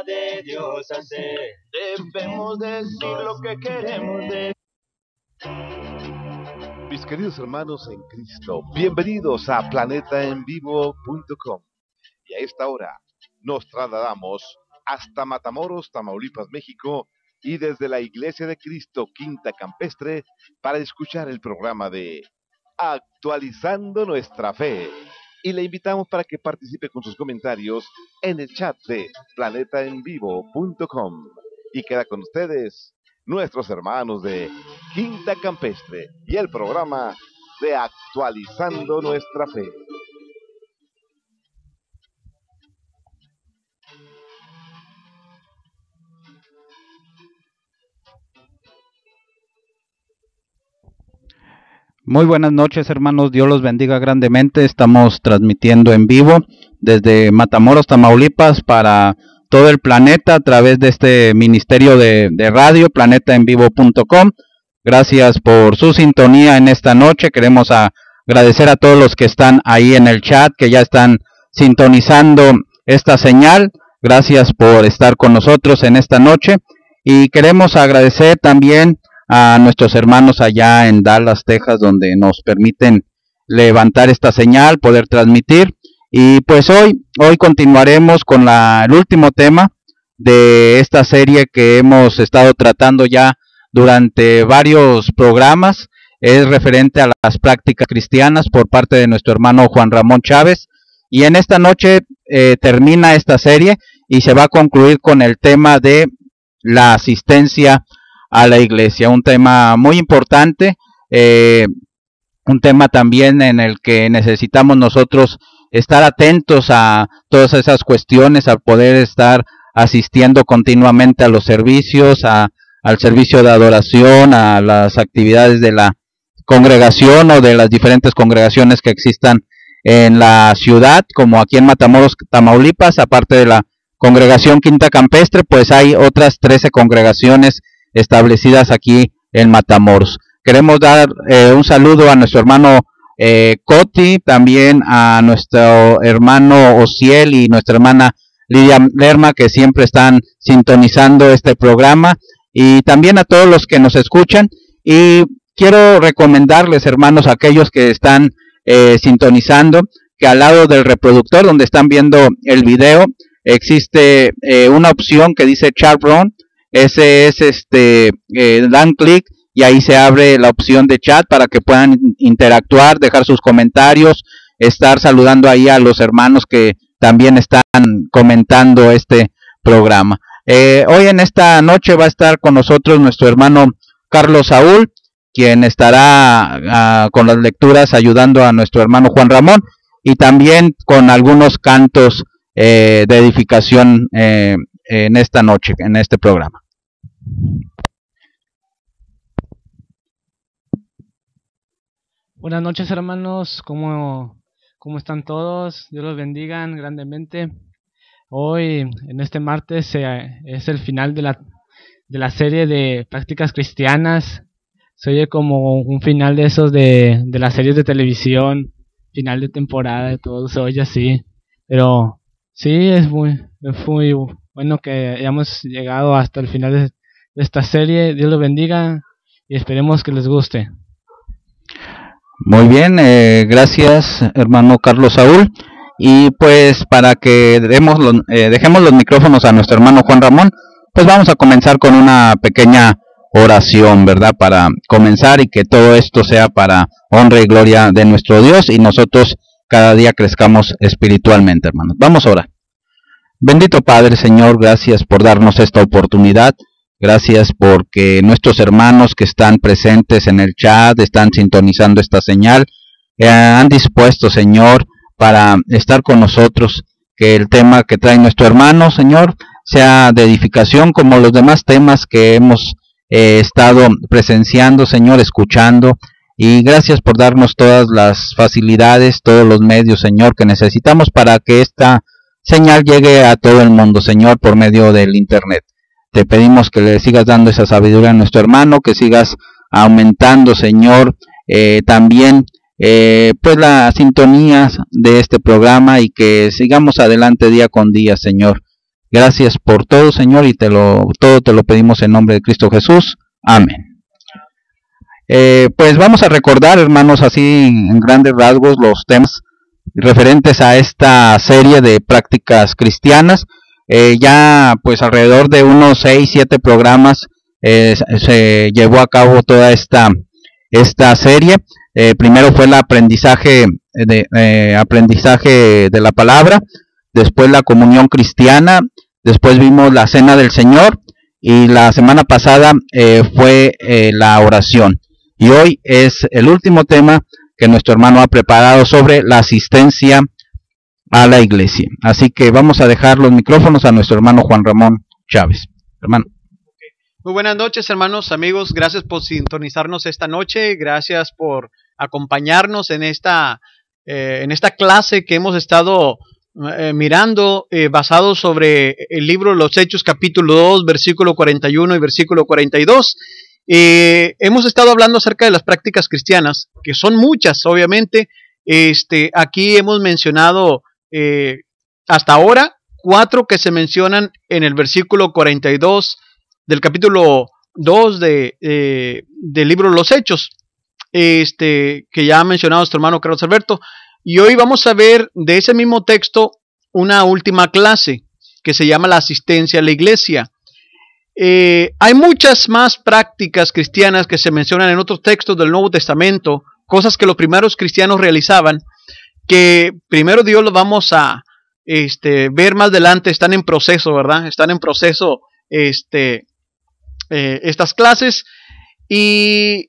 de Dios hacer. Debemos decir lo que queremos decir. Mis queridos hermanos en Cristo, bienvenidos a planetaenvivo.com. Y a esta hora nos trasladamos hasta Matamoros, Tamaulipas, México, y desde la Iglesia de Cristo, Quinta Campestre, para escuchar el programa de Actualizando Nuestra Fe. Y le invitamos para que participe con sus comentarios en el chat de planetaenvivo.com. Y queda con ustedes nuestros hermanos de Quinta Campestre y el programa de Actualizando Nuestra Fe. Muy buenas noches, hermanos, Dios los bendiga grandemente. Estamos transmitiendo en vivo desde Matamoros, Tamaulipas, para todo el planeta a través de este ministerio de radio, planetaenvivo.com. Gracias por su sintonía en esta noche. Queremos agradecer a todos los que están ahí en el chat, que ya están sintonizando esta señal. Gracias por estar con nosotros en esta noche. Y queremos agradecer también a nuestros hermanos allá en Dallas, Texas, donde nos permiten levantar esta señal, poder transmitir. Y pues hoy continuaremos con el último tema de esta serie que hemos estado tratando ya durante varios programas. Es referente a las prácticas cristianas por parte de nuestro hermano Juan Ramón Chávez. Y en esta noche termina esta serie y se va a concluir con el tema de la asistencia a la iglesia, un tema muy importante, un tema también en el que necesitamos nosotros estar atentos a todas esas cuestiones, a poder estar asistiendo continuamente a los servicios, al servicio de adoración, a las actividades de la congregación o de las diferentes congregaciones que existan en la ciudad, como aquí en Matamoros, Tamaulipas. Aparte de la congregación Quinta Campestre, pues hay otras 13 congregaciones establecidas aquí en Matamoros. Queremos dar un saludo a nuestro hermano Coti, también a nuestro hermano Ociel y nuestra hermana Lidia Lerma, que siempre están sintonizando este programa, y también a todos los que nos escuchan. Y quiero recomendarles, hermanos, a aquellos que están sintonizando, que al lado del reproductor donde están viendo el video existe una opción que dice Chat Room. Ese es dan clic y ahí se abre la opción de chat para que puedan interactuar, dejar sus comentarios, estar saludando ahí a los hermanos que también están comentando este programa. Hoy en esta noche va a estar con nosotros nuestro hermano Carlos Saúl, quien estará con las lecturas ayudando a nuestro hermano Juan Ramón, y también con algunos cantos de edificación en esta noche, en este programa. Buenas noches, hermanos, ¿cómo están todos? Dios los bendiga grandemente. Hoy, en este martes, es el final de la serie de prácticas cristianas. Se oye como un final de esos de las series de televisión, final de temporada, y todo se oye así. Pero sí, es muy bueno que hayamos llegado hasta el final de esta serie. Dios los bendiga y esperemos que les guste. Muy bien, gracias hermano Carlos Saúl. Y pues para que dejemos los micrófonos a nuestro hermano Juan Ramón, pues vamos a comenzar con una pequeña oración, ¿verdad? Para comenzar y que todo esto sea para honra y gloria de nuestro Dios y nosotros cada día crezcamos espiritualmente, hermanos. Vamos a orar. Bendito Padre, Señor, gracias por darnos esta oportunidad. Gracias porque nuestros hermanos que están presentes en el chat, están sintonizando esta señal, han dispuesto, Señor, para estar con nosotros, que el tema que trae nuestro hermano, Señor, sea de edificación como los demás temas que hemos estado presenciando, Señor, escuchando. Y gracias por darnos todas las facilidades, todos los medios, Señor, que necesitamos para que esta señal llegue a todo el mundo, Señor, por medio del Internet. Te pedimos que le sigas dando esa sabiduría a nuestro hermano, que sigas aumentando, Señor, también pues las sintonías de este programa y que sigamos adelante día con día, Señor, Gracias por todo, Señor, y todo te lo pedimos en nombre de Cristo Jesús. Amén. Pues vamos a recordar, hermanos, así en grandes rasgos los temas referentes a esta serie de prácticas cristianas. Ya pues alrededor de unos 6-7 programas se llevó a cabo toda esta serie. Primero fue el aprendizaje de la palabra, después la comunión cristiana, después vimos la cena del Señor, y la semana pasada fue la oración. Y hoy es el último tema que nuestro hermano ha preparado sobre la asistencia a la iglesia. Así que vamos a dejar los micrófonos a nuestro hermano Juan Ramón Chávez. Hermano. Muy buenas noches, hermanos, amigos. Gracias por sintonizarnos esta noche. Gracias por acompañarnos en esta clase que hemos estado mirando, basado sobre el libro de los Hechos, capítulo 2, versículo 41 y versículo 42. Hemos estado hablando acerca de las prácticas cristianas, que son muchas, obviamente. Aquí hemos mencionado hasta ahora 4 que se mencionan en el versículo 42 del capítulo 2 del libro de los Hechos, que ya ha mencionado nuestro hermano Carlos Alberto. Y hoy vamos a ver de ese mismo texto una última clase que se llama la asistencia a la iglesia. Hay muchas más prácticas cristianas que se mencionan en otros textos del Nuevo Testamento, cosas que los primeros cristianos realizaban, que primero Dios lo vamos a ver más adelante. Están en proceso, ¿verdad? Están en proceso estas clases. Y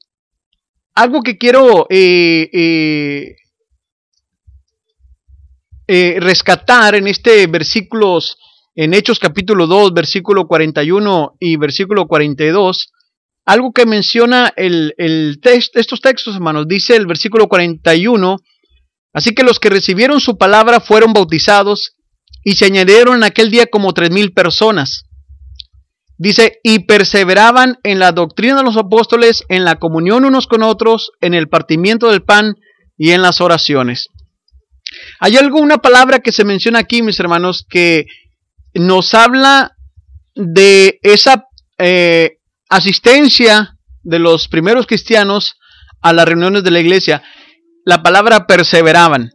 algo que quiero rescatar en versículos, en Hechos capítulo 2, versículo 41 y versículo 42, algo que menciona estos textos, hermanos. Dice el versículo 41: así que los que recibieron su palabra fueron bautizados, y se añadieron en aquel día como 3,000 personas. Dice, y perseveraban en la doctrina de los apóstoles, en la comunión unos con otros, en el partimiento del pan y en las oraciones. Hay alguna palabra que se menciona aquí, mis hermanos, que nos habla de esa asistencia de los primeros cristianos a las reuniones de la iglesia. La palabra perseveraban.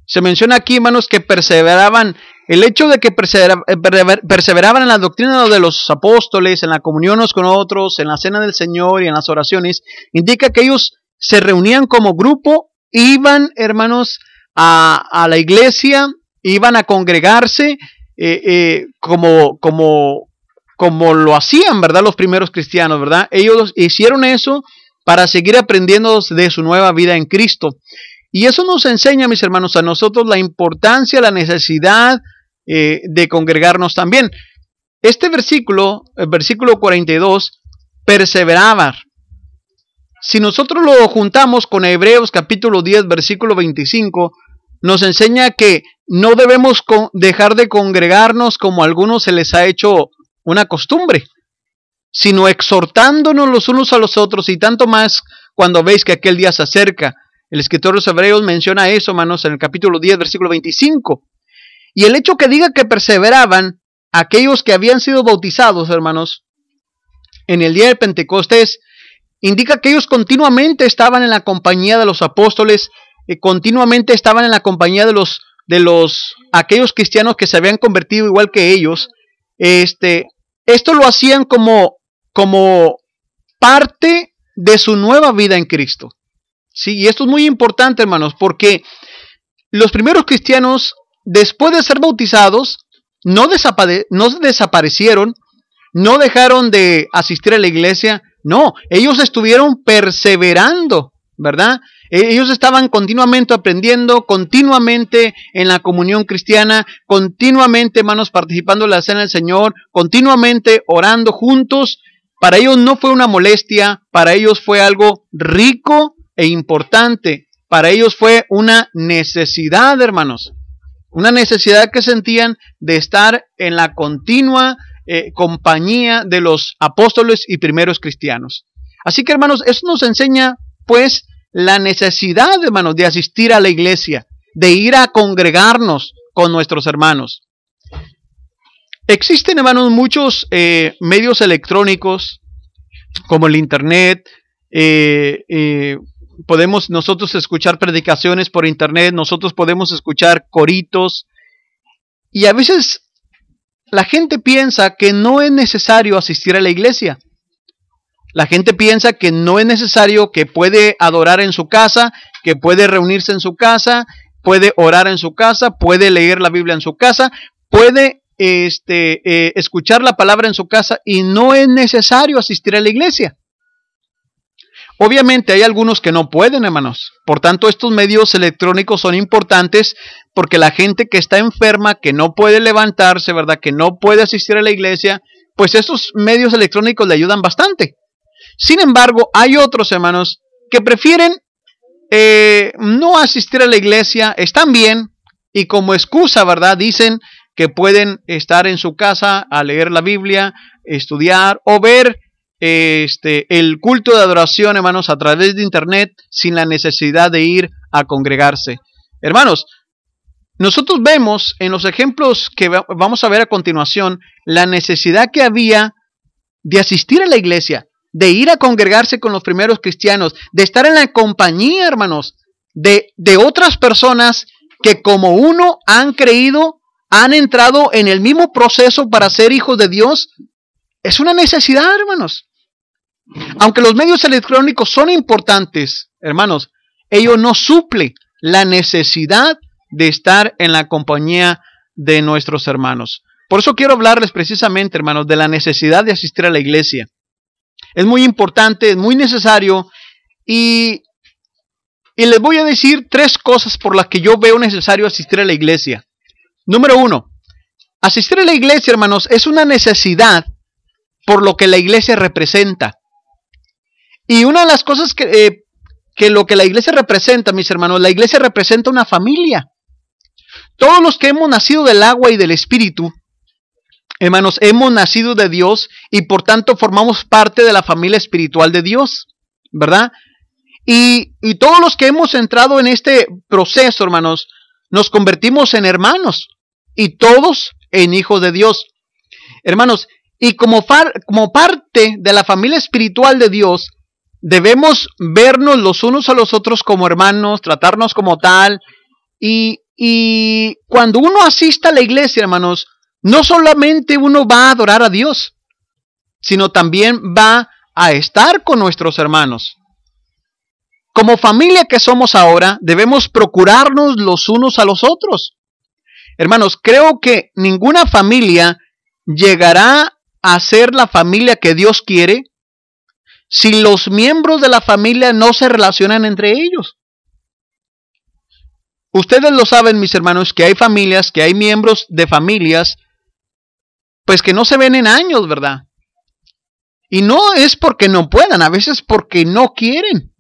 Se menciona aquí, hermanos, que perseveraban. El hecho de que perseveraban en la doctrina de los apóstoles, en la comunión unos con otros, en la cena del Señor y en las oraciones, indica que ellos se reunían como grupo, iban, hermanos, a la iglesia, iban a congregarse como lo hacían, ¿verdad? Los primeros cristianos, ¿verdad? Ellos hicieron eso para seguir aprendiendo de su nueva vida en Cristo. Y eso nos enseña, mis hermanos, a nosotros la importancia, la necesidad de congregarnos también. Este versículo, el versículo 42, perseveraban. Si nosotros lo juntamos con Hebreos capítulo 10, versículo 25, nos enseña que no debemos dejar de congregarnos como a algunos se les ha hecho una costumbre, sino exhortándonos los unos a los otros, y tanto más cuando veis que aquel día se acerca. El escritor de los Hebreos menciona eso, hermanos, en el capítulo 10, versículo 25. Y el hecho que diga que perseveraban aquellos que habían sido bautizados, hermanos, en el día de Pentecostés, indica que ellos continuamente estaban en la compañía de los apóstoles, continuamente estaban en la compañía de aquellos cristianos que se habían convertido igual que ellos. Esto lo hacían como parte de su nueva vida en Cristo. Sí, y esto es muy importante, hermanos, porque los primeros cristianos, después de ser bautizados, no desaparecieron, no dejaron de asistir a la iglesia. No, ellos estuvieron perseverando, ¿verdad? Ellos estaban continuamente aprendiendo, continuamente en la comunión cristiana, continuamente, hermanos, participando en la cena del Señor, continuamente orando juntos. Para ellos no fue una molestia, para ellos fue algo rico e importante. Para ellos fue una necesidad, hermanos, una necesidad que sentían de estar en la continua compañía de los apóstoles y primeros cristianos. Así que, hermanos, eso nos enseña, pues, la necesidad, hermanos, de asistir a la iglesia, de ir a congregarnos con nuestros hermanos. Existen, hermanos, muchos medios electrónicos, como el internet. Podemos nosotros escuchar predicaciones por internet, nosotros podemos escuchar coritos, y a veces la gente piensa que no es necesario asistir a la iglesia. La gente piensa que no es necesario, que puede adorar en su casa, que puede reunirse en su casa, puede orar en su casa, puede leer la Biblia en su casa, puede escuchar la palabra en su casa, y no es necesario asistir a la iglesia. Obviamente hay algunos que no pueden, hermanos. Por tanto, estos medios electrónicos son importantes, porque la gente que está enferma, que no puede levantarse, ¿verdad?, que no puede asistir a la iglesia, pues estos medios electrónicos le ayudan bastante. Sin embargo, hay otros, hermanos, que prefieren no asistir a la iglesia. Están bien, y como excusa, ¿verdad?, dicen que pueden estar en su casa a leer la Biblia, estudiar o ver el culto de adoración, hermanos, a través de internet, sin la necesidad de ir a congregarse. Hermanos, nosotros vemos en los ejemplos que vamos a ver a continuación la necesidad que había de asistir a la iglesia, de ir a congregarse con los primeros cristianos, de estar en la compañía, hermanos, de otras personas que como uno han creído, han entrado en el mismo proceso para ser hijos de Dios. Es una necesidad, hermanos. Aunque los medios electrónicos son importantes, hermanos, ello no suple la necesidad de estar en la compañía de nuestros hermanos. Por eso quiero hablarles precisamente, hermanos, de la necesidad de asistir a la iglesia. Es muy importante, es muy necesario, y les voy a decir 3 cosas por las que yo veo necesario asistir a la iglesia. Número 1, asistir a la iglesia, hermanos, es una necesidad por lo que la iglesia representa. Y una de las cosas que lo que la iglesia representa, mis hermanos, la iglesia representa una familia. Todos los que hemos nacido del agua y del espíritu, hermanos, hemos nacido de Dios, y por tanto formamos parte de la familia espiritual de Dios, ¿verdad? Y todos los que hemos entrado en este proceso, hermanos, nos convertimos en hermanos, y todos en hijos de Dios. Hermanos, y como parte de la familia espiritual de Dios, debemos vernos los unos a los otros como hermanos, tratarnos como tal. Y cuando uno asista a la iglesia, hermanos, no solamente uno va a adorar a Dios, sino también va a estar con nuestros hermanos. Como familia que somos ahora, debemos procurarnos los unos a los otros. Hermanos, creo que ninguna familia llegará a ser la familia que Dios quiere si los miembros de la familia no se relacionan entre ellos. Ustedes lo saben, mis hermanos, que hay familias, que hay miembros de familias, pues que no se ven en años, ¿verdad? Y no es porque no puedan, a veces porque no quieren.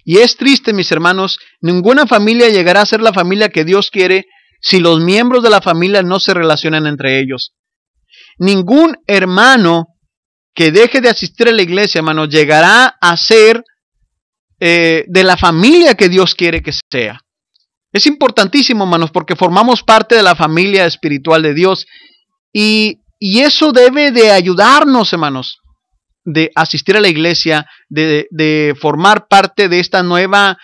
Y es triste, mis hermanos, ninguna familia llegará a ser la familia que Dios quiere si los miembros de la familia no se relacionan entre ellos. Ningún hermano que deje de asistir a la iglesia, hermanos, llegará a ser de la familia que Dios quiere que sea. Es importantísimo, hermanos, porque formamos parte de la familia espiritual de Dios, y eso debe de ayudarnos, hermanos, de asistir a la iglesia, de formar parte de esta nueva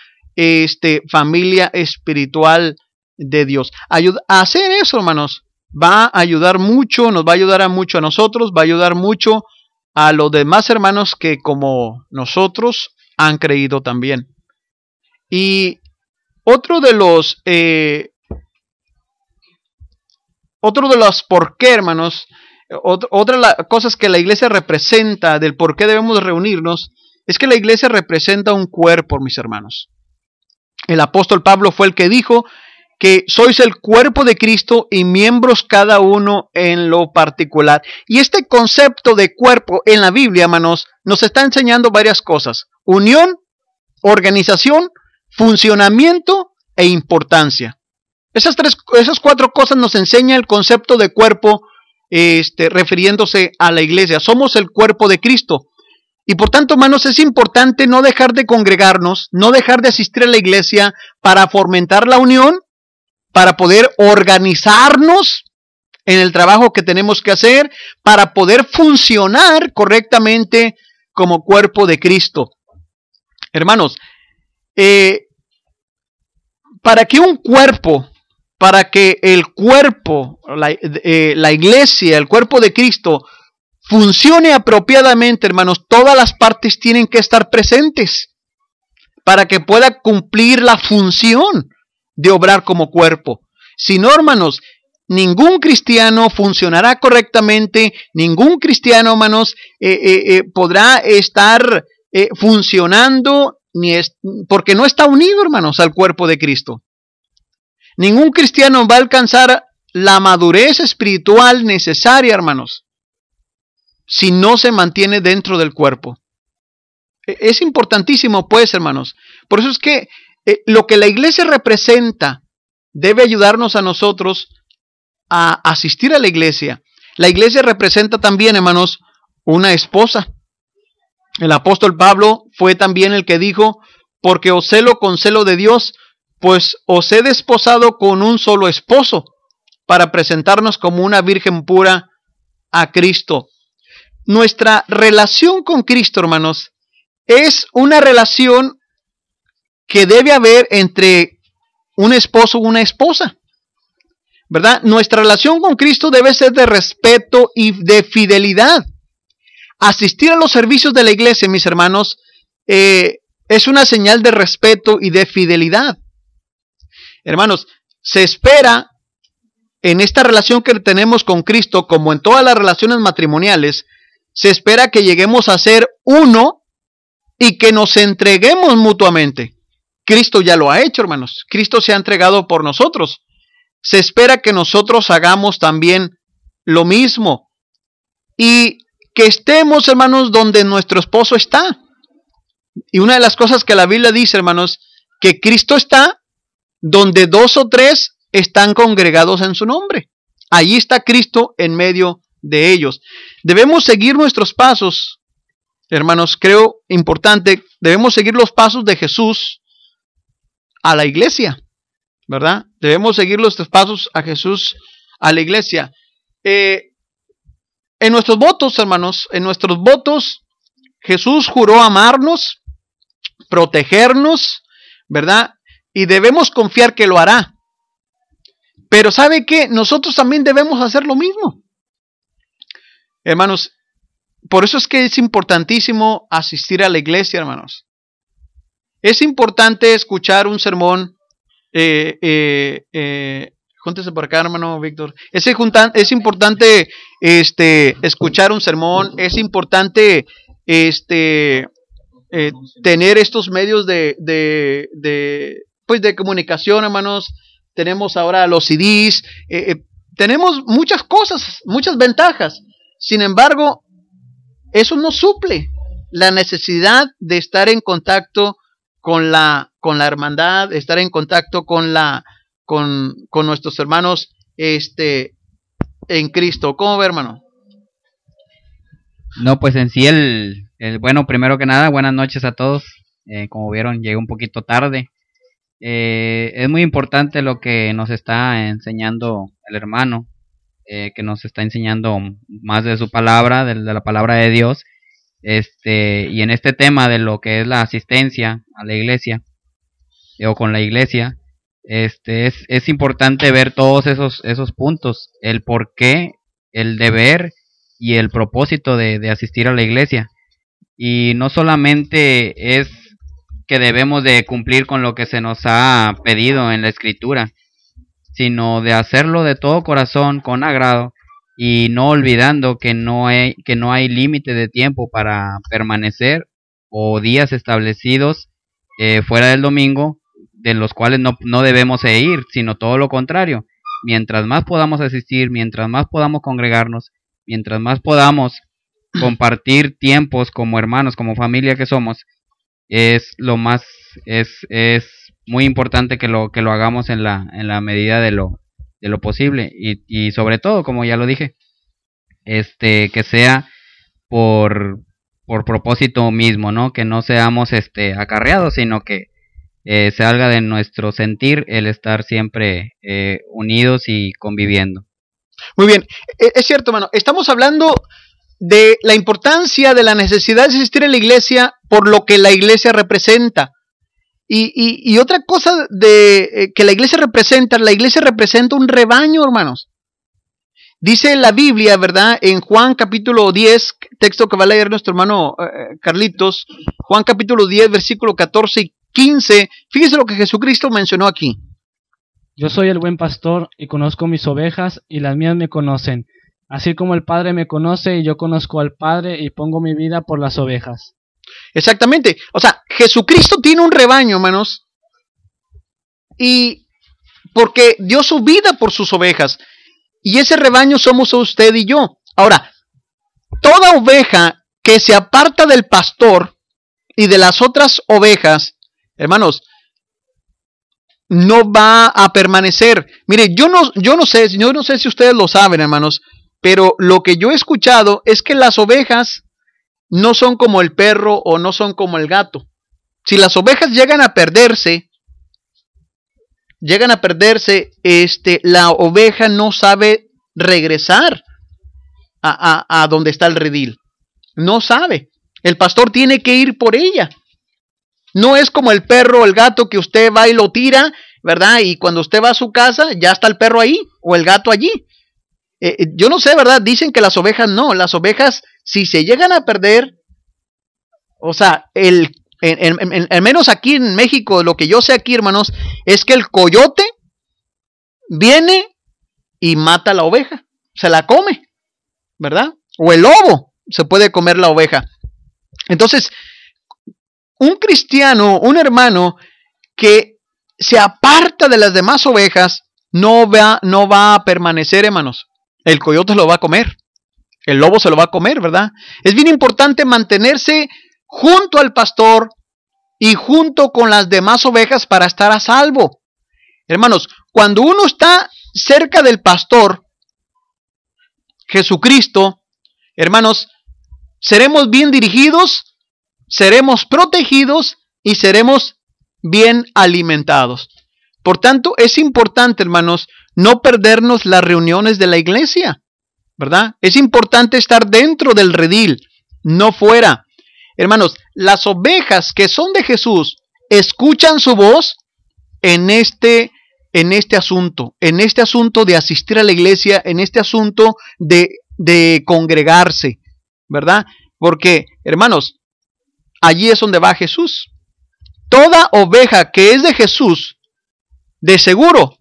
familia espiritual de Dios. A hacer eso, hermanos, va a ayudar mucho, nos va a ayudar mucho a nosotros, va a ayudar mucho a los demás hermanos que como nosotros han creído también. Y otro de los por qué, hermanos, otra de las cosas que la iglesia representa, del por qué debemos reunirnos, es que la iglesia representa un cuerpo, mis hermanos. El apóstol Pablo fue el que dijo que sois el cuerpo de Cristo y miembros cada uno en lo particular. Y este concepto de cuerpo en la Biblia, hermanos, nos está enseñando varias cosas: unión, organización, funcionamiento e importancia. Esas 4 cosas nos enseña el concepto de cuerpo, refiriéndose a la iglesia. Somos el cuerpo de Cristo. Y por tanto, hermanos, es importante no dejar de congregarnos, no dejar de asistir a la iglesia para fomentar la unión, para poder organizarnos en el trabajo que tenemos que hacer para poder funcionar correctamente como cuerpo de Cristo. Hermanos, para que el cuerpo, la iglesia, el cuerpo de Cristo, funcione apropiadamente, hermanos, todas las partes tienen que estar presentes para que pueda cumplir la función de obrar como cuerpo. Si no, hermanos, ningún cristiano funcionará correctamente, ningún cristiano, hermanos, podrá estar funcionando porque no está unido, hermanos, al cuerpo de Cristo. Ningún cristiano va a alcanzar la madurez espiritual necesaria, hermanos, si no se mantiene dentro del cuerpo. Es importantísimo, pues, hermanos. Por eso es que lo que la iglesia representa debe ayudarnos a nosotros a asistir a la iglesia. La iglesia representa también, hermanos, una esposa. El apóstol Pablo fue también el que dijo: porque os celo con celo de Dios, pues os he desposado con un solo esposo, para presentarnos como una virgen pura a Cristo. Nuestra relación con Cristo, hermanos, es una relación que debe haber entre un esposo y una esposa, ¿verdad? Nuestra relación con Cristo debe ser de respeto y de fidelidad. Asistir a los servicios de la iglesia, mis hermanos, es una señal de respeto y de fidelidad. Hermanos, se espera en esta relación que tenemos con Cristo, como en todas las relaciones matrimoniales, se espera que lleguemos a ser uno y que nos entreguemos mutuamente. Cristo ya lo ha hecho, hermanos. Cristo se ha entregado por nosotros. Se espera que nosotros hagamos también lo mismo. Y que estemos, hermanos, donde nuestro esposo está. Y una de las cosas que la Biblia dice, hermanos, que Cristo está donde 2 o 3 están congregados en su nombre. Allí está Cristo en medio de ellos. Debemos seguir nuestros pasos, hermanos, creo importante. Debemos seguir los pasos de Jesús a la iglesia, ¿verdad? Debemos seguir los pasos a Jesús a la iglesia. En nuestros votos, hermanos, en nuestros votos, Jesús juró amarnos, protegernos, ¿verdad? Y debemos confiar que lo hará. Pero ¿sabe qué? Nosotros también debemos hacer lo mismo. Hermanos, por eso es que es importantísimo asistir a la iglesia, hermanos. Es importante escuchar un sermón. Júntese por acá, hermano Víctor. Es importante escuchar un sermón. Es importante tener estos medios de comunicación, hermanos. Tenemos ahora los CDs. Tenemos muchas cosas, muchas ventajas. Sin embargo, eso no suple la necesidad de estar en contacto con la hermandad, estar en contacto con nuestros hermanos en Cristo. ¿Cómo ve, hermano? No, pues en sí bueno, primero que nada, buenas noches a todos. Como vieron, llegué un poquito tarde. Es muy importante lo que nos está enseñando el hermano, que nos está enseñando más de su palabra, de la palabra de Dios. Y en este tema de lo que es la asistencia a la iglesia o con la iglesia, es importante ver todos esos puntos, el porqué, el deber y el propósito de asistir a la iglesia. Y no solamente es que debemos de cumplir con lo que se nos ha pedido en la escritura, sino de hacerlo de todo corazón, con agrado, y no olvidando que no hay límite de tiempo para permanecer o días establecidos fuera del domingo, de los cuales no debemos ir, sino todo lo contrario. Mientras más podamos asistir, mientras más podamos congregarnos, mientras más podamos compartir tiempos como hermanos, como familia que somos, es muy importante que lo hagamos en la medida de lo posible, y sobre todo, como ya lo dije, que sea por propósito mismo, ¿no? Que no seamos acarreados, sino que salga de nuestro sentir el estar siempre unidos y conviviendo. Muy bien, es cierto, hermano. Estamos hablando de la importancia de la necesidad de asistir a la iglesia por lo que la iglesia representa. Y otra cosa de que la iglesia representa un rebaño, hermanos. Dice la Biblia, ¿verdad? En Juan capítulo 10, texto que va a leer nuestro hermano Carlitos, Juan capítulo 10, versículo 14 y 15, fíjese lo que Jesucristo mencionó aquí. Yo soy el buen pastor y conozco mis ovejas y las mías me conocen, así como el Padre me conoce y yo conozco al Padre y pongo mi vida por las ovejas. Exactamente, o sea, Jesucristo tiene un rebaño, hermanos, y porque dio su vida por sus ovejas, y ese rebaño somos usted y yo. Ahora, toda oveja que se aparta del pastor y de las otras ovejas, hermanos, no va a permanecer. Mire, yo no sé si ustedes lo saben, hermanos, pero lo que yo he escuchado es que las ovejas no son como el perro o no son como el gato. Si las ovejas llegan a perderse, la oveja no sabe regresar a donde está el redil. No sabe. El pastor tiene que ir por ella. No es como el perro o el gato que usted va y lo tira, ¿verdad? Y cuando usted va a su casa, ya está el perro ahí o el gato allí. Yo no sé, ¿verdad? Dicen que las ovejas no. Las ovejas, si se llegan a perder, o sea, al menos aquí en México, lo que yo sé aquí, hermanos, es que el coyote viene y mata a la oveja. Se la come, ¿verdad? O el lobo se puede comer la oveja. Entonces, un cristiano, un hermano que se aparta de las demás ovejas, no va a permanecer, hermanos. El coyote lo va a comer. El lobo se lo va a comer, ¿verdad? Es bien importante mantenerse junto al pastor y junto con las demás ovejas para estar a salvo. Hermanos, cuando uno está cerca del pastor, Jesucristo, hermanos, seremos bien dirigidos, seremos protegidos y seremos bien alimentados. Por tanto, es importante, hermanos, no perdernos las reuniones de la iglesia, ¿verdad? Es importante estar dentro del redil, no fuera. Hermanos, las ovejas que son de Jesús escuchan su voz en este asunto de asistir a la iglesia, en este asunto de congregarse, ¿verdad? Porque, hermanos, allí es donde va Jesús. Toda oveja que es de Jesús, de seguro,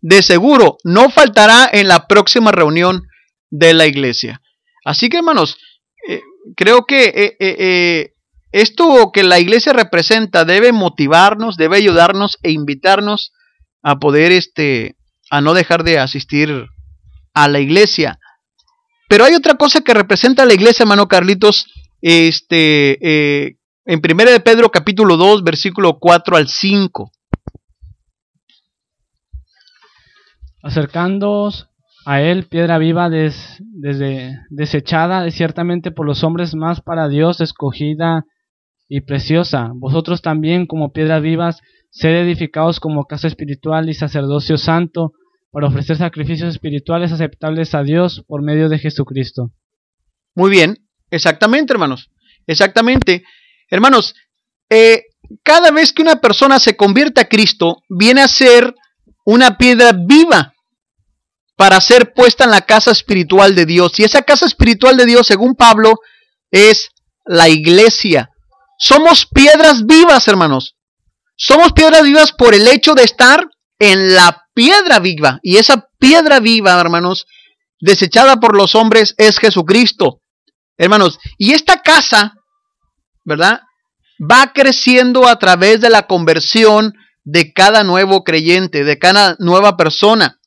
no faltará en la próxima reunión de la iglesia. Así que, hermanos, creo que esto que la iglesia representa debe motivarnos, debe ayudarnos e invitarnos a poder, a no dejar de asistir a la iglesia. Pero hay otra cosa que representa a la iglesia, hermano Carlitos, en 1 de Pedro capítulo 2, versículo 4 al 5. Acercándoos a él, piedra viva desechada ciertamente por los hombres, más para Dios escogida y preciosa. Vosotros también, como piedras vivas, sed edificados como casa espiritual y sacerdocio santo, para ofrecer sacrificios espirituales aceptables a Dios por medio de Jesucristo. Muy bien, exactamente, hermanos. Exactamente. Hermanos, cada vez que una persona se convierte a Cristo, viene a ser una piedra viva para ser puesta en la casa espiritual de Dios. Y esa casa espiritual de Dios, según Pablo, es la iglesia. Somos piedras vivas, hermanos. Somos piedras vivas por el hecho de estar en la piedra viva. Y esa piedra viva, hermanos, desechada por los hombres, es Jesucristo. Hermanos, y esta casa, ¿verdad?, va creciendo a través de la conversión de cada nuevo creyente, de cada nueva persona.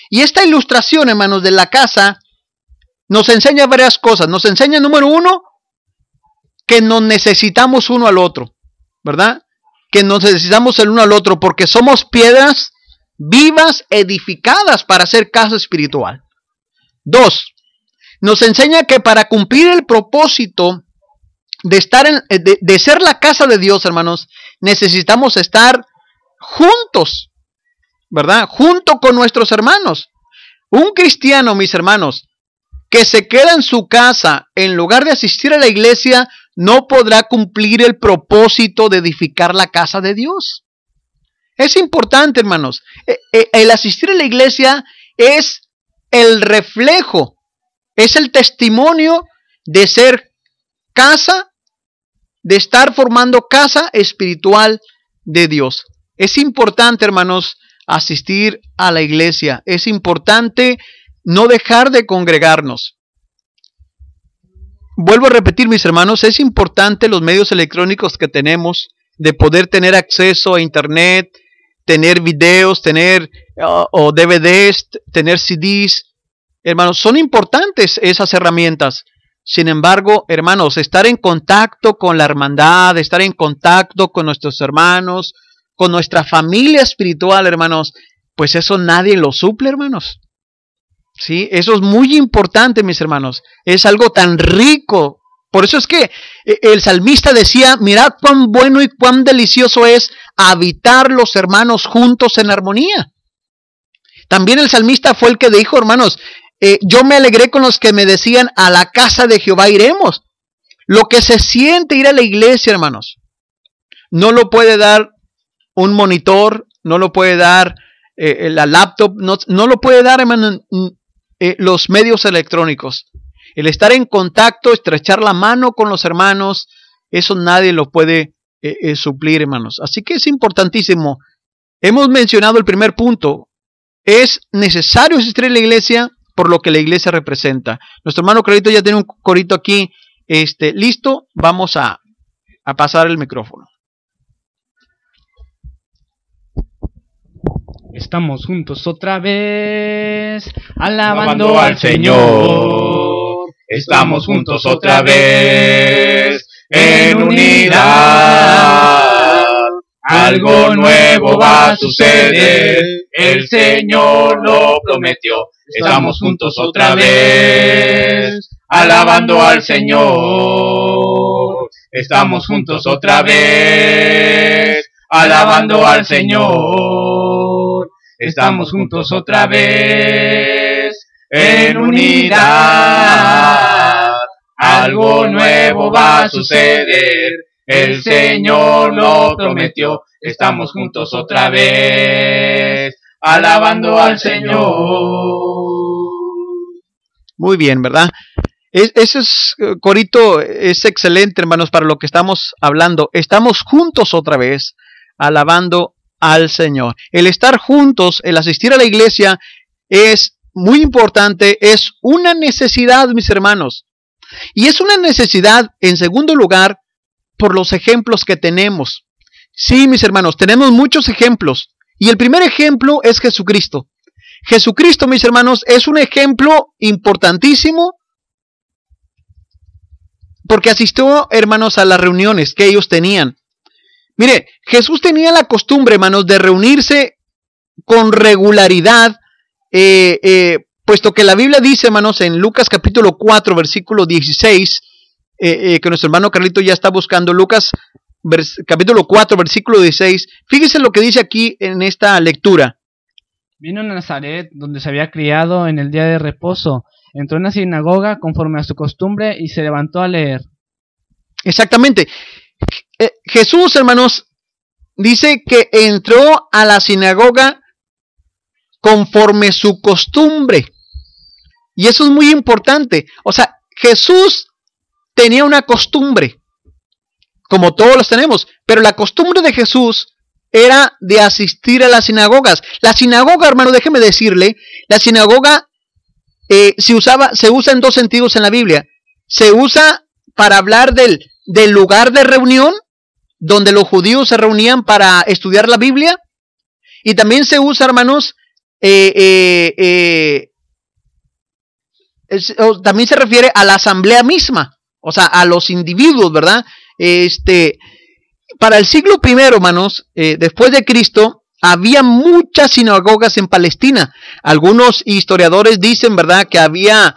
Y esta ilustración, hermanos, de la casa nos enseña varias cosas. Nos enseña, número uno, que nos necesitamos uno al otro, ¿verdad? Que nos necesitamos el uno al otro porque somos piedras vivas edificadas para hacer casa espiritual. 2, nos enseña que para cumplir el propósito de estar de ser la casa de Dios, hermanos, necesitamos estar juntos, ¿verdad? Junto con nuestros hermanos. Un cristiano, mis hermanos, que se queda en su casa en lugar de asistir a la iglesia, no podrá cumplir el propósito de edificar la casa de Dios. Es importante, hermanos. El asistir a la iglesia es el reflejo, es el testimonio de ser casa, de estar formando casa espiritual de Dios. Es importante, hermanos, asistir a la iglesia. Es importante no dejar de congregarnos. Vuelvo a repetir, mis hermanos, es importante los medios electrónicos que tenemos, de poder tener acceso a internet, tener videos, tener o DVDs, tener CDs. Hermanos, son importantes esas herramientas. Sin embargo, hermanos, estar en contacto con la hermandad, estar en contacto con nuestros hermanos, con nuestra familia espiritual, hermanos, pues eso nadie lo suple, hermanos. Sí, eso es muy importante, mis hermanos. Es algo tan rico. Por eso es que el salmista decía, mirad cuán bueno y cuán delicioso es habitar los hermanos juntos en armonía. También el salmista fue el que dijo, hermanos, yo me alegré con los que me decían, a la casa de Jehová iremos. Lo que se siente ir a la iglesia, hermanos, no lo puede dar un monitor, no lo puede dar la laptop, no lo puede dar, hermano, los medios electrónicos. El estar en contacto, estrechar la mano con los hermanos, eso nadie lo puede suplir, hermanos. Así que es importantísimo. Hemos mencionado el primer punto. Es necesario asistir a la iglesia por lo que la iglesia representa. Nuestro hermano Carlito ya tiene un corito aquí listo. Vamos a pasar el micrófono. Estamos juntos otra vez, alabando al Señor. Estamos juntos otra vez, en unidad. Algo nuevo va a suceder, el Señor lo prometió. Estamos juntos otra vez, alabando al Señor. Estamos juntos otra vez, alabando al Señor. Estamos juntos otra vez, en unidad. Algo nuevo va a suceder, el Señor lo prometió. Estamos juntos otra vez, alabando al Señor. Muy bien, ¿verdad? Ese corito es excelente, hermanos, para lo que estamos hablando. Estamos juntos otra vez, alabando al Señor. El estar juntos, el asistir a la iglesia es muy importante, es una necesidad, mis hermanos. Y es una necesidad, en segundo lugar, por los ejemplos que tenemos. Sí, mis hermanos, tenemos muchos ejemplos. Y el primer ejemplo es Jesucristo. Jesucristo, mis hermanos, es un ejemplo importantísimo porque asistió, hermanos, a las reuniones que ellos tenían. Mire, Jesús tenía la costumbre, hermanos, de reunirse con regularidad, puesto que la Biblia dice, hermanos, en Lucas capítulo 4, versículo 16, que nuestro hermano Carlito ya está buscando, Lucas capítulo 4, versículo 16, fíjese lo que dice aquí en esta lectura. Vino a Nazaret, donde se había criado, en el día de reposo. Entró en la sinagoga conforme a su costumbre y se levantó a leer. Exactamente. Jesús, hermanos, dice que entró a la sinagoga conforme su costumbre. Y eso es muy importante. O sea, Jesús tenía una costumbre, como todos los tenemos, pero la costumbre de Jesús era de asistir a las sinagogas. La sinagoga, hermano, déjeme decirle, la sinagoga se usa en dos sentidos en la Biblia. Se usa para hablar del lugar de reunión, donde los judíos se reunían para estudiar la Biblia, y también se usa, hermanos, también se refiere a la asamblea misma, o sea, a los individuos, ¿verdad? Para el siglo I, hermanos, después de Cristo, había muchas sinagogas en Palestina. Algunos historiadores dicen, ¿verdad?, que había,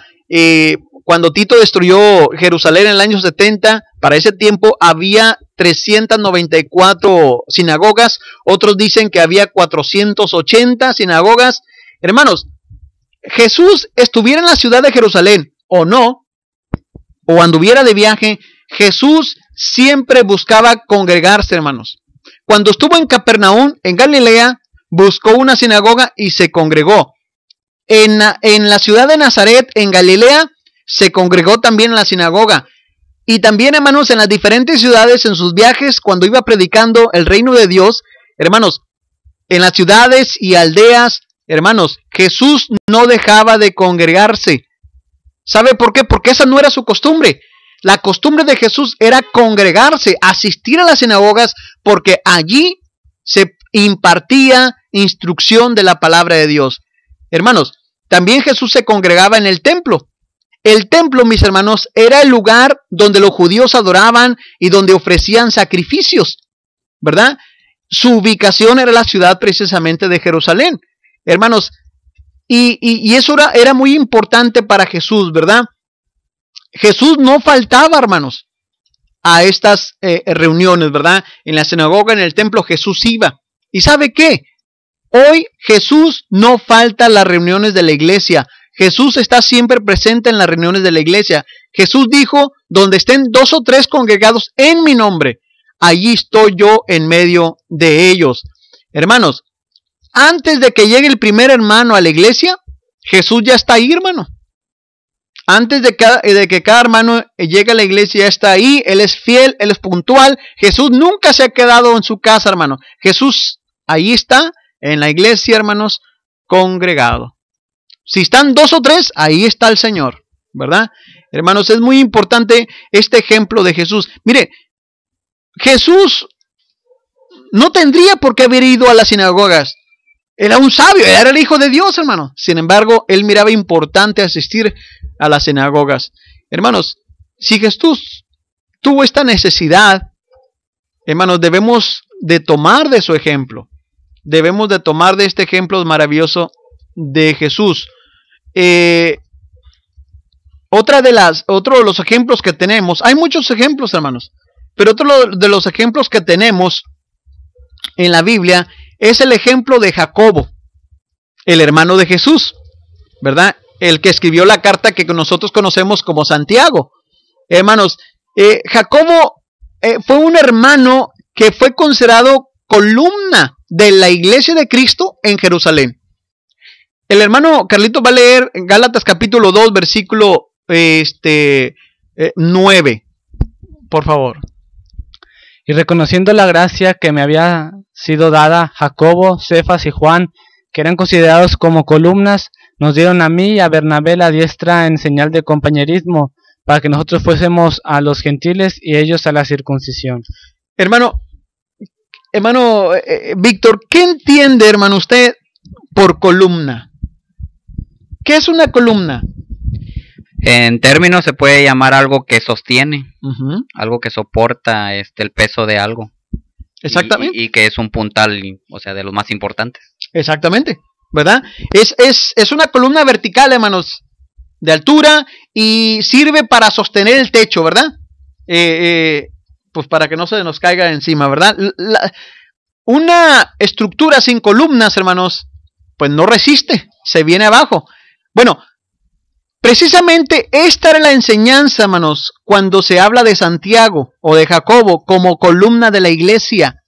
cuando Tito destruyó Jerusalén en el año 70, para ese tiempo había 394 sinagogas. Otros dicen que había 480 sinagogas. Hermanos, Jesús estuviera en la ciudad de Jerusalén o no, o anduviera de viaje, Jesús siempre buscaba congregarse, hermanos. Cuando estuvo en Capernaum, en Galilea, buscó una sinagoga y se congregó. En la ciudad de Nazaret, en Galilea, se congregó también en la sinagoga. Y también, hermanos, en las diferentes ciudades, en sus viajes, cuando iba predicando el reino de Dios, hermanos, en las ciudades y aldeas, hermanos, Jesús no dejaba de congregarse. ¿Sabe por qué? Porque esa no era su costumbre. La costumbre de Jesús era congregarse, asistir a las sinagogas, porque allí se impartía instrucción de la palabra de Dios. Hermanos, también Jesús se congregaba en el templo. El templo, mis hermanos, era el lugar donde los judíos adoraban y donde ofrecían sacrificios, ¿verdad? Su ubicación era la ciudad precisamente de Jerusalén. Hermanos, y eso era muy importante para Jesús, ¿verdad? Jesús no faltaba, hermanos, a estas reuniones, ¿verdad? En la sinagoga, en el templo, Jesús iba. ¿Y sabe qué? Hoy Jesús no falta a las reuniones de la iglesia. Jesús está siempre presente en las reuniones de la iglesia. Jesús dijo, donde estén 2 o 3 congregados en mi nombre, allí estoy yo en medio de ellos. Hermanos, antes de que llegue el primer hermano a la iglesia, Jesús ya está ahí, hermano. Antes de que cada hermano llegue a la iglesia, ya está ahí. Él es fiel, Él es puntual. Jesús nunca se ha quedado en su casa, hermano. Jesús ahí está, en la iglesia, hermanos, congregado. Si están 2 o 3, ahí está el Señor, ¿verdad? Hermanos, es muy importante este ejemplo de Jesús. Mire, Jesús no tendría por qué haber ido a las sinagogas. Era un sabio, era el Hijo de Dios, hermano. Sin embargo, él miraba importante asistir a las sinagogas. Hermanos, si Jesús tuvo esta necesidad, hermanos, debemos de tomar de su ejemplo. Debemos de tomar de este ejemplo maravilloso de Jesús. Otro de los ejemplos que tenemos, hay muchos ejemplos, hermanos, pero otro de los ejemplos que tenemos en la Biblia es el ejemplo de Jacobo, el hermano de Jesús, ¿verdad? El que escribió la carta que nosotros conocemos como Santiago. Hermanos, Jacobo fue un hermano que fue considerado columna de la iglesia de Cristo en Jerusalén. El hermano Carlito va a leer Gálatas capítulo 2, versículo 9, por favor. Y reconociendo la gracia que me había sido dada, Jacobo, Cefas y Juan, que eran considerados como columnas, nos dieron a mí y a Bernabé la diestra en señal de compañerismo, para que nosotros fuésemos a los gentiles y ellos a la circuncisión. Hermano Víctor, ¿qué entiende, hermano, usted por columna? ¿Qué es una columna? En términos se puede llamar algo que sostiene, algo que soporta el peso de algo. Exactamente. Y que es un puntal, o sea, de los más importantes. Exactamente, ¿verdad? Es una columna vertical, hermanos, de altura, y sirve para sostener el techo, ¿verdad? Pues para que no se nos caiga encima, ¿verdad? Una estructura sin columnas, hermanos, pues no resiste, se viene abajo. Bueno, precisamente esta era la enseñanza, hermanos, cuando se habla de Santiago o de Jacobo como columna de la iglesia.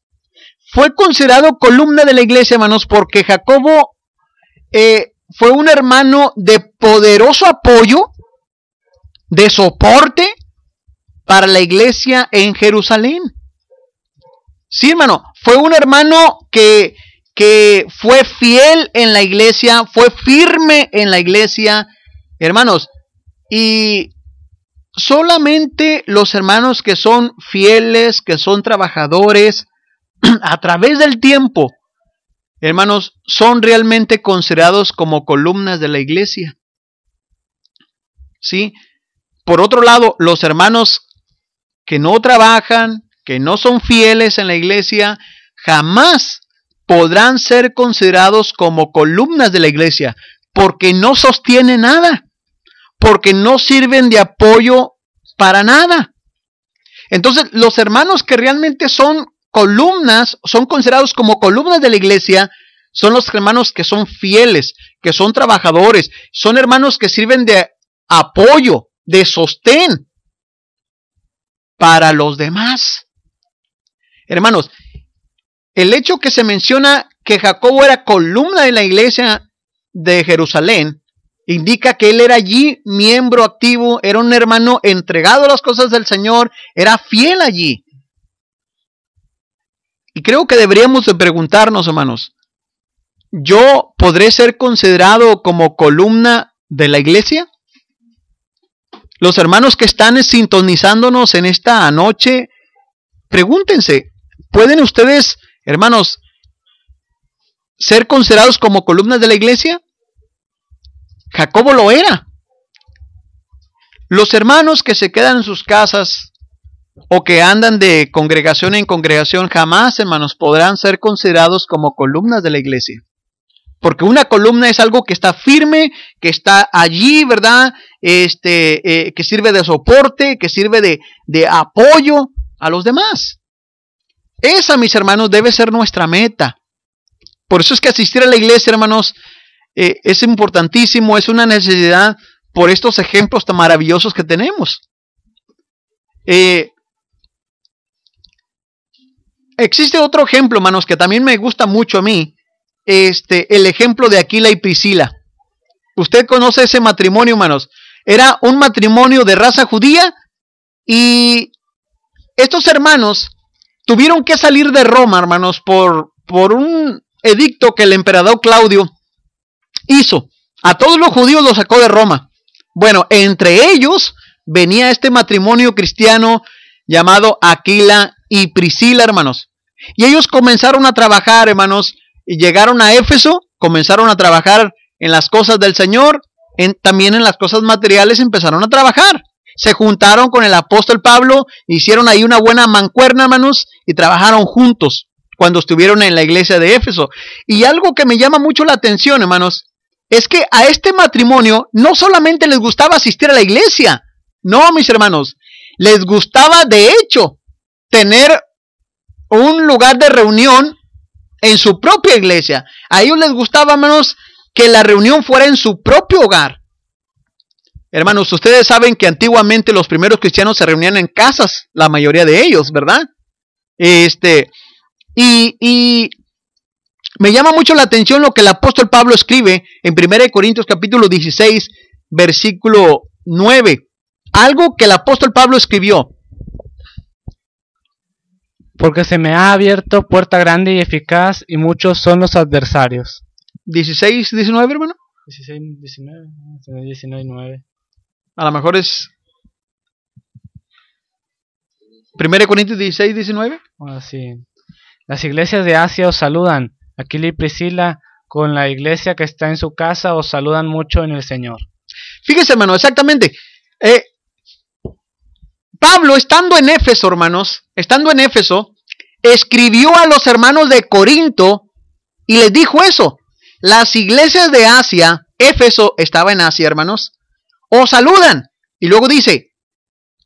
Fue considerado columna de la iglesia, hermanos, porque Jacobo fue un hermano de poderoso apoyo, de soporte para la iglesia en Jerusalén. Sí, hermano, fue un hermano que fue fiel en la iglesia, fue firme en la iglesia, hermanos, y solamente los hermanos que son fieles, que son trabajadores, a través del tiempo, hermanos, son realmente considerados como columnas de la iglesia. ¿Sí? Por otro lado, los hermanos que no trabajan, que no son fieles en la iglesia, jamás podrán ser considerados como columnas de la iglesia, porque no sostienen nada, porque no sirven de apoyo para nada. Entonces, los hermanos que realmente son columnas, son considerados como columnas de la iglesia, son los hermanos que son fieles, que son trabajadores, son hermanos que sirven de apoyo, de sostén para los demás. Hermanos, el hecho que se menciona que Jacobo era columna de la iglesia de Jerusalén, indica que él era allí miembro activo, era un hermano entregado a las cosas del Señor, era fiel allí. Y creo que deberíamos de preguntarnos, hermanos, ¿yo podré ser considerado como columna de la iglesia? Los hermanos que están sintonizándonos en esta noche, pregúntense, ¿pueden ustedes, hermanos, ser considerados como columnas de la iglesia? Jacobo lo era. Los hermanos que se quedan en sus casas o que andan de congregación en congregación jamás, hermanos, podrán ser considerados como columnas de la iglesia. Porque una columna es algo que está firme, que está allí, ¿verdad? Que sirve de soporte, que sirve de apoyo a los demás. Esa, mis hermanos, debe ser nuestra meta. Por eso es que asistir a la iglesia, hermanos, es importantísimo, es una necesidad por estos ejemplos tan maravillosos que tenemos. Existe otro ejemplo, hermanos, que también me gusta mucho a mí, el ejemplo de Aquila y Priscila. Usted conoce ese matrimonio, hermanos. Era un matrimonio de raza judía y estos hermanos tuvieron que salir de Roma, hermanos, por un edicto que el emperador Claudio hizo. A todos los judíos los sacó de Roma. Bueno, entre ellos venía este matrimonio cristiano llamado Aquila y Priscila, hermanos. Y ellos comenzaron a trabajar, hermanos, y llegaron a Éfeso, comenzaron a trabajar en las cosas del Señor, también en las cosas materiales empezaron a trabajar. Se juntaron con el apóstol Pablo, hicieron ahí una buena mancuerna, hermanos, y trabajaron juntos cuando estuvieron en la iglesia de Éfeso. Y algo que me llama mucho la atención, hermanos, es que a este matrimonio no solamente les gustaba asistir a la iglesia, no, mis hermanos, les gustaba de hecho tener un lugar de reunión en su propia iglesia. A ellos les gustaba, hermanos, que la reunión fuera en su propio hogar. Hermanos, ustedes saben que antiguamente los primeros cristianos se reunían en casas, la mayoría de ellos, ¿verdad? Y me llama mucho la atención lo que el apóstol Pablo escribe en 1 Corintios capítulo 16, versículo 9. Algo que el apóstol Pablo escribió. Porque se me ha abierto puerta grande y eficaz, y muchos son los adversarios. 16, 19, hermano. 16, 19, 19, 9. A lo mejor es 1 Corintios 16, 19. Sí. Las iglesias de Asia os saludan. Aquila y Priscila, con la iglesia que está en su casa, os saludan mucho en el Señor. Fíjese, hermano, exactamente. Pablo, estando en Éfeso, hermanos, escribió a los hermanos de Corinto y les dijo eso. Las iglesias de Asia, Éfeso estaba en Asia, hermanos, os saludan. Y luego dice,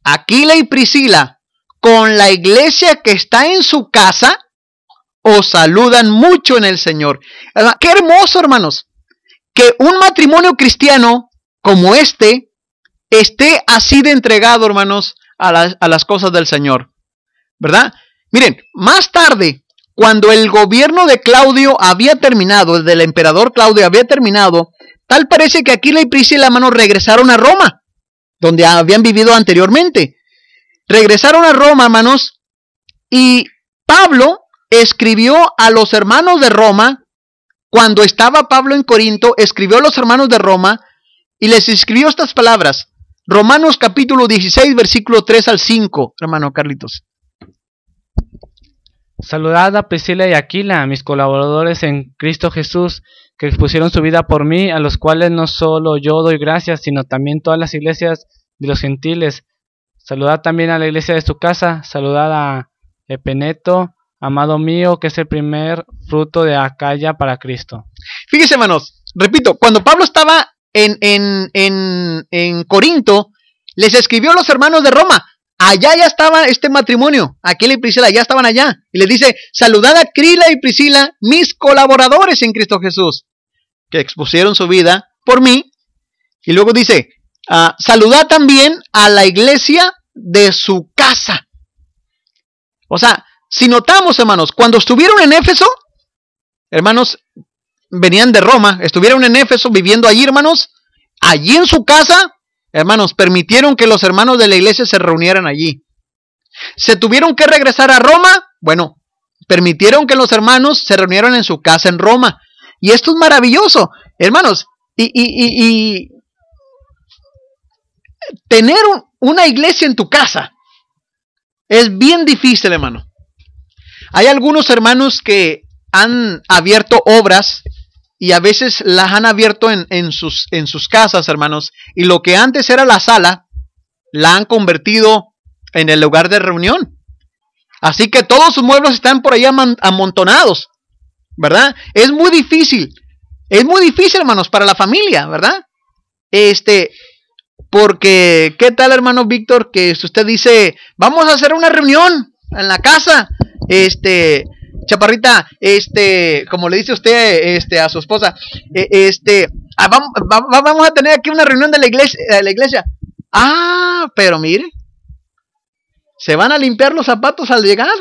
Aquila y Priscila, con la iglesia que está en su casa, os saludan mucho en el Señor. Qué hermoso, hermanos, que un matrimonio cristiano como esté así de entregado, hermanos, a las cosas del Señor, ¿verdad? Miren, más tarde, cuando el gobierno de Claudio había terminado, el del emperador Claudio había terminado, tal parece que Aquila y Priscila, hermanos, regresaron a Roma, donde habían vivido anteriormente. Regresaron a Roma, hermanos, y Pablo escribió a los hermanos de Roma, cuando estaba Pablo en Corinto, escribió a los hermanos de Roma, y les escribió estas palabras. Romanos capítulo 16, versículo 3 al 5, hermano Carlitos. Saludad a Priscila y Aquila, mis colaboradores en Cristo Jesús, que expusieron su vida por mí, a los cuales no solo yo doy gracias, sino también todas las iglesias de los gentiles. Saludad también a la iglesia de su casa, saludad a Epeneto, amado mío, que es el primer fruto de Acaya para Cristo. Fíjense, hermanos, repito, cuando Pablo estaba en Corinto, les escribió a los hermanos de Roma, allá ya estaba este matrimonio, Aquila y Priscila ya estaban allá. Y les dice, saludad a Aquila y Priscila, mis colaboradores en Cristo Jesús, que expusieron su vida por mí. Y luego dice, saludad también a la iglesia de su casa. O sea, si notamos, hermanos, cuando estuvieron en Éfeso, hermanos, venían de Roma, estuvieron en Éfeso viviendo allí, hermanos, allí en su casa, hermanos, permitieron que los hermanos de la iglesia se reunieran allí. Se tuvieron que regresar a Roma, bueno, permitieron que los hermanos se reunieran en su casa en Roma. Y esto es maravilloso, hermanos, y tener una iglesia en tu casa es bien difícil, hermano. Hay algunos hermanos que han abierto obras y a veces las han abierto en sus casas, hermanos, y lo que antes era la sala, la han convertido en el lugar de reunión. Así que todos sus muebles están por ahí amontonados, ¿verdad? Es muy difícil, hermanos, para la familia, ¿verdad? Porque, ¿qué tal, hermano Víctor? Que si usted dice, vamos a hacer una reunión en la casa, Chaparrita, como le dice usted, a su esposa, vamos a tener aquí una reunión de la iglesia. Pero mire, ¿se van a limpiar los zapatos al llegar?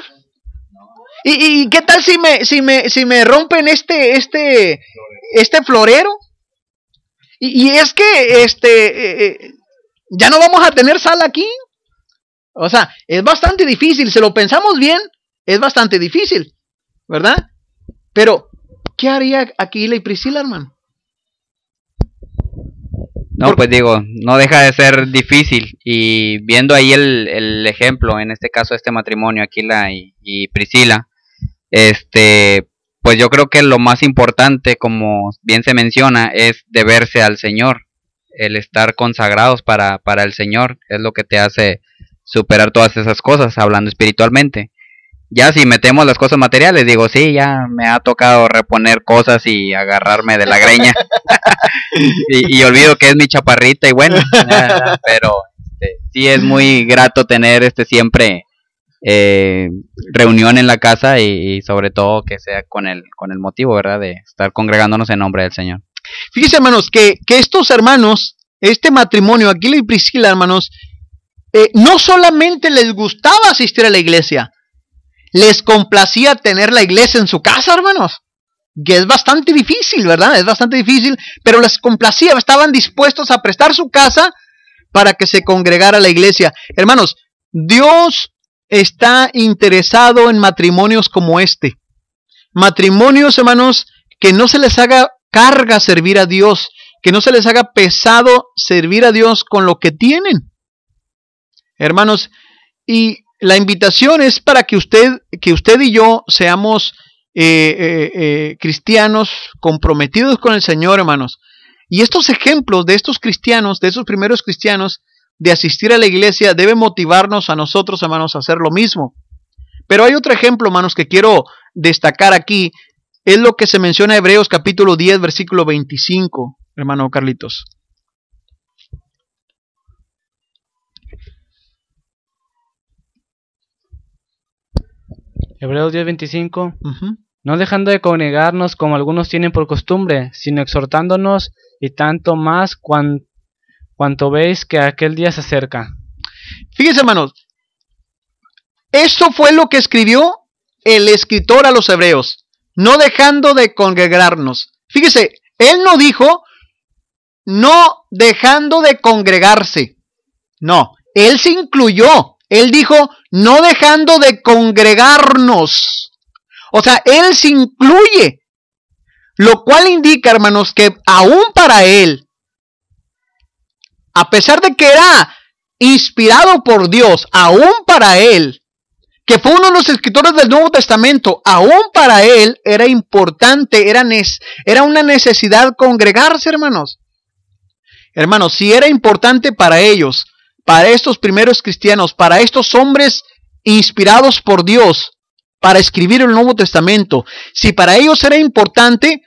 ¿Y qué tal si me rompen este florero? Y es que, ya no vamos a tener sala aquí. O sea, es bastante difícil, si lo pensamos bien, es bastante difícil, ¿verdad? Pero, ¿qué haría Aquila y Priscila, hermano? No, pues digo, no deja de ser difícil. Y viendo ahí el ejemplo, en este caso este matrimonio, Aquila y Priscila, pues yo creo que lo más importante, como bien se menciona, es deberse al Señor. El estar consagrados para el Señor es lo que te hace superar todas esas cosas, hablando espiritualmente. Ya si metemos las cosas materiales, digo, sí, ya me ha tocado reponer cosas y agarrarme de la greña y olvido que es mi chaparrita y bueno, pero sí es muy grato tener siempre reunión en la casa y sobre todo que sea con el motivo, ¿verdad? De estar congregándonos en nombre del Señor. Fíjense, hermanos, que estos hermanos, este matrimonio, Aquila y Priscila, hermanos, no solamente les gustaba asistir a la iglesia, les complacía tener la iglesia en su casa, hermanos. Que es bastante difícil, ¿verdad? Es bastante difícil, pero les complacía, estaban dispuestos a prestar su casa para que se congregara la iglesia. Hermanos, Dios está interesado en matrimonios como este. Matrimonios, hermanos, que no se les haga carga servir a Dios, que no se les haga pesado servir a Dios con lo que tienen. Hermanos, y la invitación es para que usted y yo seamos cristianos comprometidos con el Señor, hermanos. Y estos ejemplos de estos cristianos, de esos primeros cristianos, de asistir a la iglesia, debe motivarnos a nosotros, hermanos, a hacer lo mismo. Pero hay otro ejemplo, hermanos, que quiero destacar aquí. Es lo que se menciona en Hebreos capítulo 10, versículo 25, hermano Carlitos. Hebreos 10:25. No dejando de congregarnos como algunos tienen por costumbre, sino exhortándonos, y tanto más cuanto veis que aquel día se acerca. Fíjense, hermanos, esto fue lo que escribió el escritor a los hebreos, no dejando de congregarnos. Fíjese, él no dijo no dejando de congregarse, no, él se incluyó. Él dijo, no dejando de congregarnos. O sea, él se incluye. Lo cual indica, hermanos, que aún para él, a pesar de que era inspirado por Dios, aún para él, que fue uno de los escritores del Nuevo Testamento, aún para él era importante, era una necesidad congregarse, hermanos. Hermanos, si era importante para ellos, para estos primeros cristianos, para estos hombres inspirados por Dios para escribir el Nuevo Testamento, si para ellos era importante,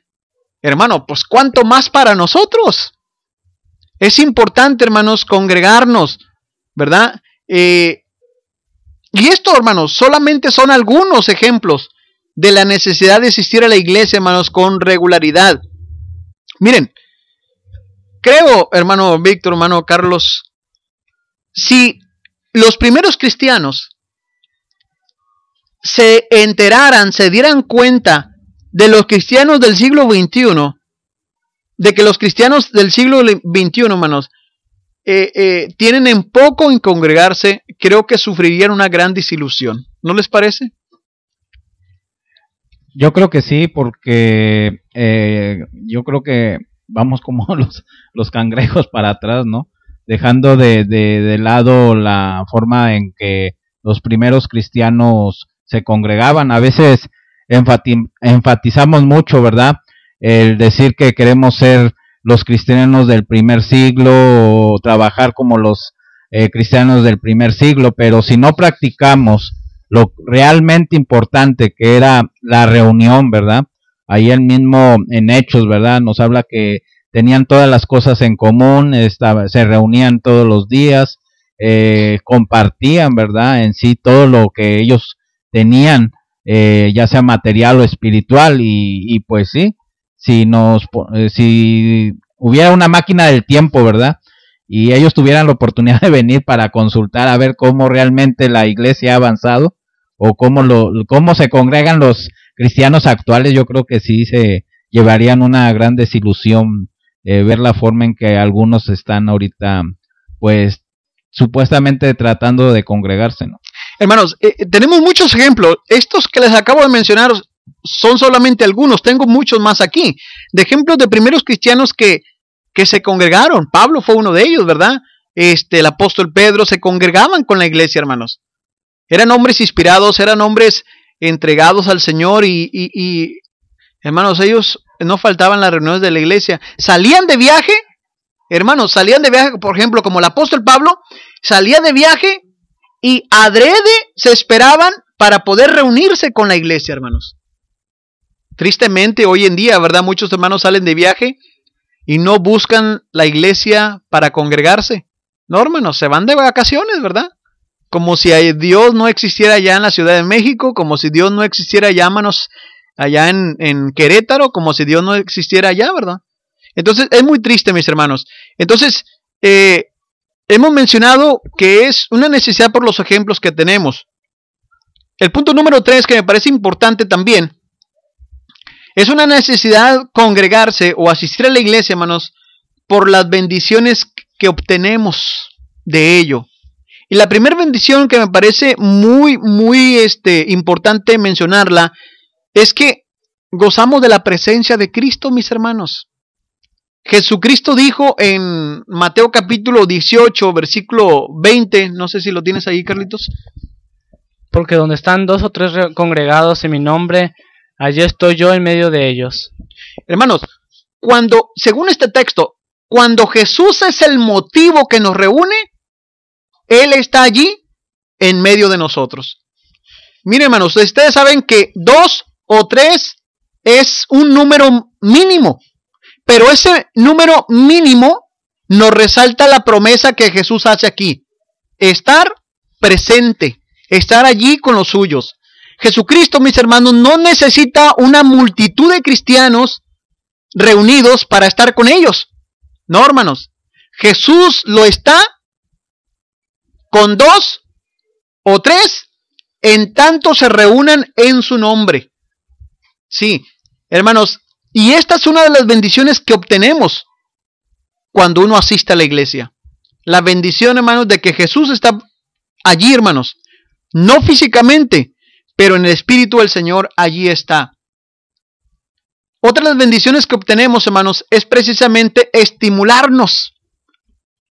hermano, pues cuánto más para nosotros. Es importante, hermanos, congregarnos, ¿verdad? Y esto, hermanos, solamente son algunos ejemplos de la necesidad de asistir a la iglesia, hermanos, con regularidad. Miren, creo, hermano Víctor, hermano Carlos, si los primeros cristianos se enteraran, se dieran cuenta de los cristianos del siglo XXI, de que los cristianos del siglo XXI, hermanos, tienen en poco en congregarse, creo que sufrirían una gran desilusión. ¿No les parece? Yo creo que sí, porque yo creo que vamos como los cangrejos para atrás, ¿no? Dejando de lado la forma en que los primeros cristianos se congregaban. A veces enfatizamos mucho, ¿verdad? El decir que queremos ser los cristianos del primer siglo o trabajar como los cristianos del primer siglo, pero si no practicamos lo realmente importante que era la reunión, ¿verdad? Ahí el mismo en Hechos, ¿verdad? Nos habla que tenían todas las cosas en común, se reunían todos los días, compartían, ¿verdad? En sí todo lo que ellos tenían, ya sea material o espiritual, y pues sí, si hubiera una máquina del tiempo, ¿verdad? Y ellos tuvieran la oportunidad de venir para consultar a ver cómo realmente la iglesia ha avanzado, o cómo se congregan los cristianos actuales, yo creo que sí se llevarían una gran desilusión, ver la forma en que algunos están ahorita, pues, supuestamente tratando de congregarse, ¿no? Hermanos, tenemos muchos ejemplos. Estos que les acabo de mencionar son solamente algunos. Tengo muchos más aquí, de ejemplos de primeros cristianos que se congregaron. Pablo fue uno de ellos, ¿verdad? El apóstol Pedro, se congregaban con la iglesia, hermanos. Eran hombres inspirados, eran hombres entregados al Señor y hermanos, ellos no faltaban las reuniones de la iglesia. Salían de viaje, hermanos, por ejemplo, como el apóstol Pablo, salía de viaje y adrede se esperaban para poder reunirse con la iglesia, hermanos. Tristemente, hoy en día, ¿verdad? Muchos hermanos salen de viaje y no buscan la iglesia para congregarse. No, hermanos, se van de vacaciones, ¿verdad? Como si Dios no existiera allá en la Ciudad de México, como si Dios no existiera allá, hermanos, allá en Querétaro, como si Dios no existiera allá, ¿verdad? Entonces, es muy triste, mis hermanos. Entonces, hemos mencionado que es una necesidad por los ejemplos que tenemos. El punto número 3, que me parece importante también, es una necesidad congregarse o asistir a la iglesia, hermanos, por las bendiciones que obtenemos de ello. Y la primera bendición que me parece muy importante mencionarla es que gozamos de la presencia de Cristo, mis hermanos. Jesucristo dijo en Mateo capítulo 18, versículo 20, no sé si lo tienes ahí, Carlitos. Porque donde están 2 o 3 congregados en mi nombre, allí estoy yo en medio de ellos. Hermanos, según este texto, cuando Jesús es el motivo que nos reúne, Él está allí en medio de nosotros. Miren, hermanos, ustedes saben que 2 o 3 es un número mínimo, pero ese número mínimo nos resalta la promesa que Jesús hace aquí: estar presente, estar allí con los suyos. Jesucristo, mis hermanos, no necesita una multitud de cristianos reunidos para estar con ellos. No, hermanos, Jesús lo está con 2 o 3 en tanto se reúnan en su nombre. Sí, hermanos, y esta es una de las bendiciones que obtenemos cuando uno asiste a la iglesia. La bendición, hermanos, de que Jesús está allí, hermanos, no físicamente, pero en el Espíritu del Señor allí está. Otra de las bendiciones que obtenemos, hermanos, es precisamente estimularnos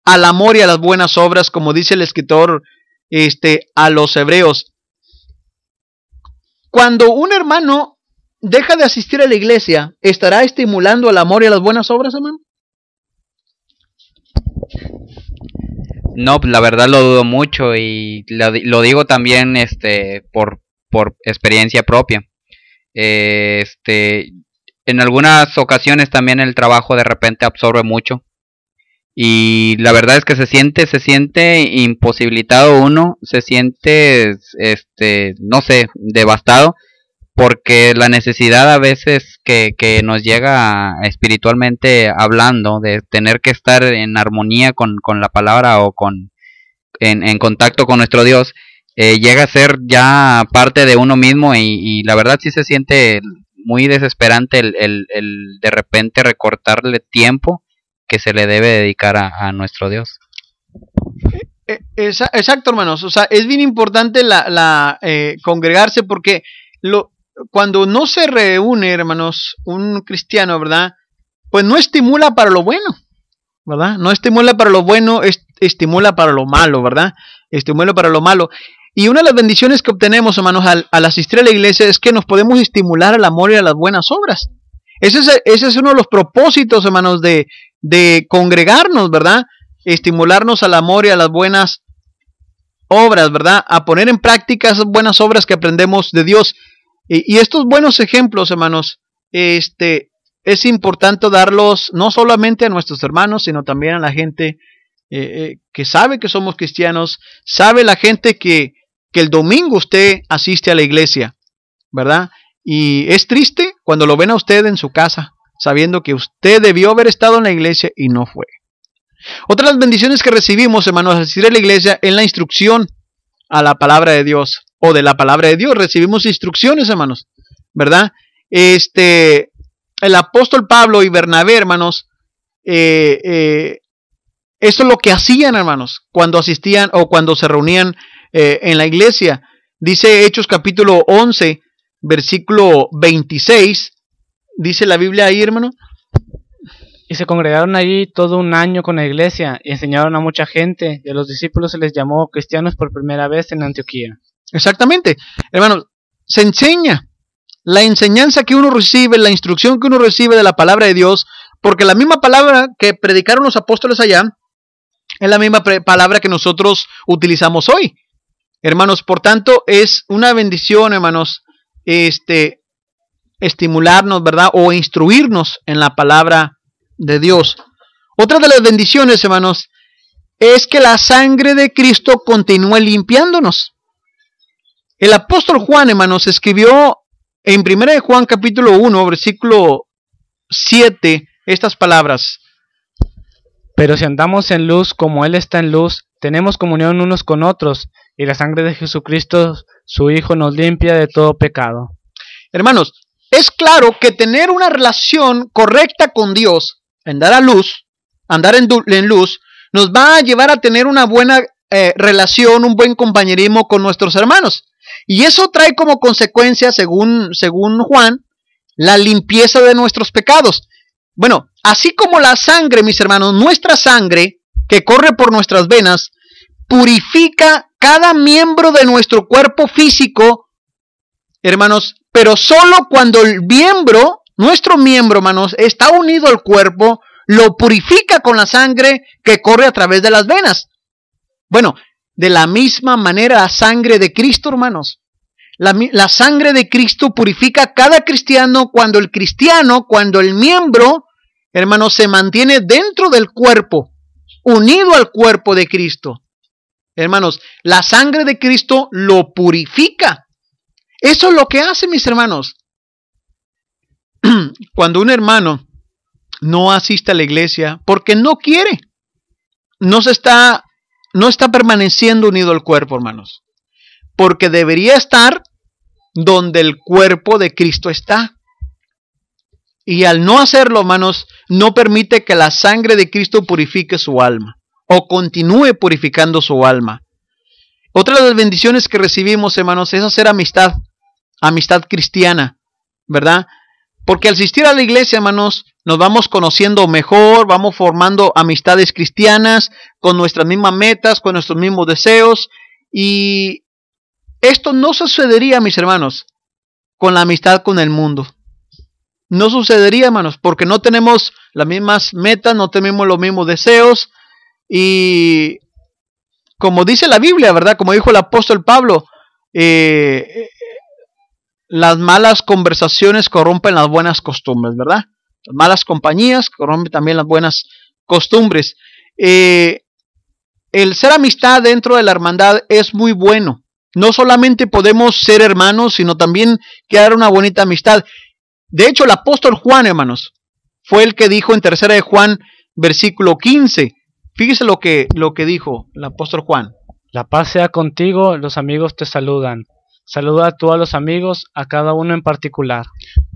al amor y a las buenas obras, como dice el escritor a los hebreos. Cuando un hermano deja de asistir a la iglesia, ¿estará estimulando al amor y a las buenas obras, hermano? No, la verdad lo dudo mucho y lo digo también por experiencia propia. En algunas ocasiones también el trabajo de repente absorbe mucho y la verdad es que se siente imposibilitado uno, se siente, no sé, devastado, porque la necesidad a veces que nos llega espiritualmente hablando, de tener que estar en armonía con la palabra o en contacto con nuestro Dios, llega a ser ya parte de uno mismo, y la verdad sí se siente muy desesperante el de repente recortarle tiempo que se le debe dedicar a nuestro Dios. Exacto, hermanos. O sea, es bien importante congregarse, porque cuando no se reúne, hermanos, un cristiano, ¿verdad? Pues no estimula para lo bueno, ¿verdad? No estimula para lo bueno, estimula para lo malo, ¿verdad? Estimula para lo malo. Y una de las bendiciones que obtenemos, hermanos, al asistir a la iglesia, es que nos podemos estimular al amor y a las buenas obras. Ese es uno de los propósitos, hermanos, de congregarnos, ¿verdad? Estimularnos al amor y a las buenas obras, ¿verdad? A poner en práctica esas buenas obras que aprendemos de Dios. Y estos buenos ejemplos, hermanos, es importante darlos no solamente a nuestros hermanos, sino también a la gente que sabe que somos cristianos, sabe la gente que el domingo usted asiste a la iglesia, ¿verdad? Y es triste cuando lo ven a usted en su casa, sabiendo que usted debió haber estado en la iglesia y no fue. Otra de las bendiciones que recibimos, hermanos, al asistir a la iglesia, es la instrucción a la palabra de Dios, o de la palabra de Dios. Recibimos instrucciones, hermanos, ¿verdad? El apóstol Pablo y Bernabé, hermanos, eso es lo que hacían, hermanos, cuando asistían o cuando se reunían en la iglesia. Dice Hechos capítulo 11, versículo 26, dice la Biblia ahí, hermano. Y se congregaron allí todo un año con la iglesia y enseñaron a mucha gente, y a los discípulos se les llamó cristianos por primera vez en Antioquía. Exactamente, hermanos, se enseña la enseñanza que uno recibe, la instrucción que uno recibe de la palabra de Dios, porque la misma palabra que predicaron los apóstoles allá es la misma palabra que nosotros utilizamos hoy. Hermanos, por tanto, es una bendición, hermanos, estimularnos, ¿verdad? O instruirnos en la palabra de Dios. Otra de las bendiciones, hermanos, es que la sangre de Cristo continúe limpiándonos. El apóstol Juan, hermanos, escribió en 1 de Juan capítulo 1, versículo 7, estas palabras. Pero si andamos en luz como Él está en luz, tenemos comunión unos con otros, y la sangre de Jesucristo, su Hijo, nos limpia de todo pecado. Hermanos, es claro que tener una relación correcta con Dios, andar en luz, nos va a llevar a tener una buena relación, un buen compañerismo con nuestros hermanos. Y eso trae como consecuencia, según Juan, la limpieza de nuestros pecados. Bueno, así como la sangre, mis hermanos, nuestra sangre que corre por nuestras venas, purifica cada miembro de nuestro cuerpo físico, hermanos, pero solo cuando el miembro, nuestro miembro, hermanos, está unido al cuerpo, lo purifica con la sangre que corre a través de las venas. Bueno, de la misma manera la sangre de Cristo, hermanos. La sangre de Cristo purifica a cada cristiano cuando el miembro, hermanos, se mantiene dentro del cuerpo, unido al cuerpo de Cristo. Hermanos, la sangre de Cristo lo purifica. Eso es lo que hace, mis hermanos. Cuando un hermano no asiste a la iglesia porque no quiere, no está permaneciendo unido al cuerpo, hermanos, porque debería estar donde el cuerpo de Cristo está. Y al no hacerlo, hermanos, no permite que la sangre de Cristo purifique su alma o continúe purificando su alma. Otra de las bendiciones que recibimos, hermanos, es hacer amistad cristiana, ¿verdad? Porque al asistir a la iglesia, hermanos, nos vamos conociendo mejor, vamos formando amistades cristianas con nuestras mismas metas, con nuestros mismos deseos. Y esto no sucedería, mis hermanos, con la amistad con el mundo. No sucedería, hermanos, porque no tenemos las mismas metas, no tenemos los mismos deseos. Y como dice la Biblia, ¿verdad? Como dijo el apóstol Pablo, las malas conversaciones corrompen las buenas costumbres, ¿verdad? Las malas compañías corrompen también las buenas costumbres. el ser amistad dentro de la hermandad es muy bueno. No solamente podemos ser hermanos, sino también crear una bonita amistad. De hecho, el apóstol Juan, hermanos, fue el que dijo en 3 de Juan, versículo 15. Fíjese lo que dijo el apóstol Juan. La paz sea contigo, los amigos te saludan. Saluda tú a los amigos, a cada uno en particular.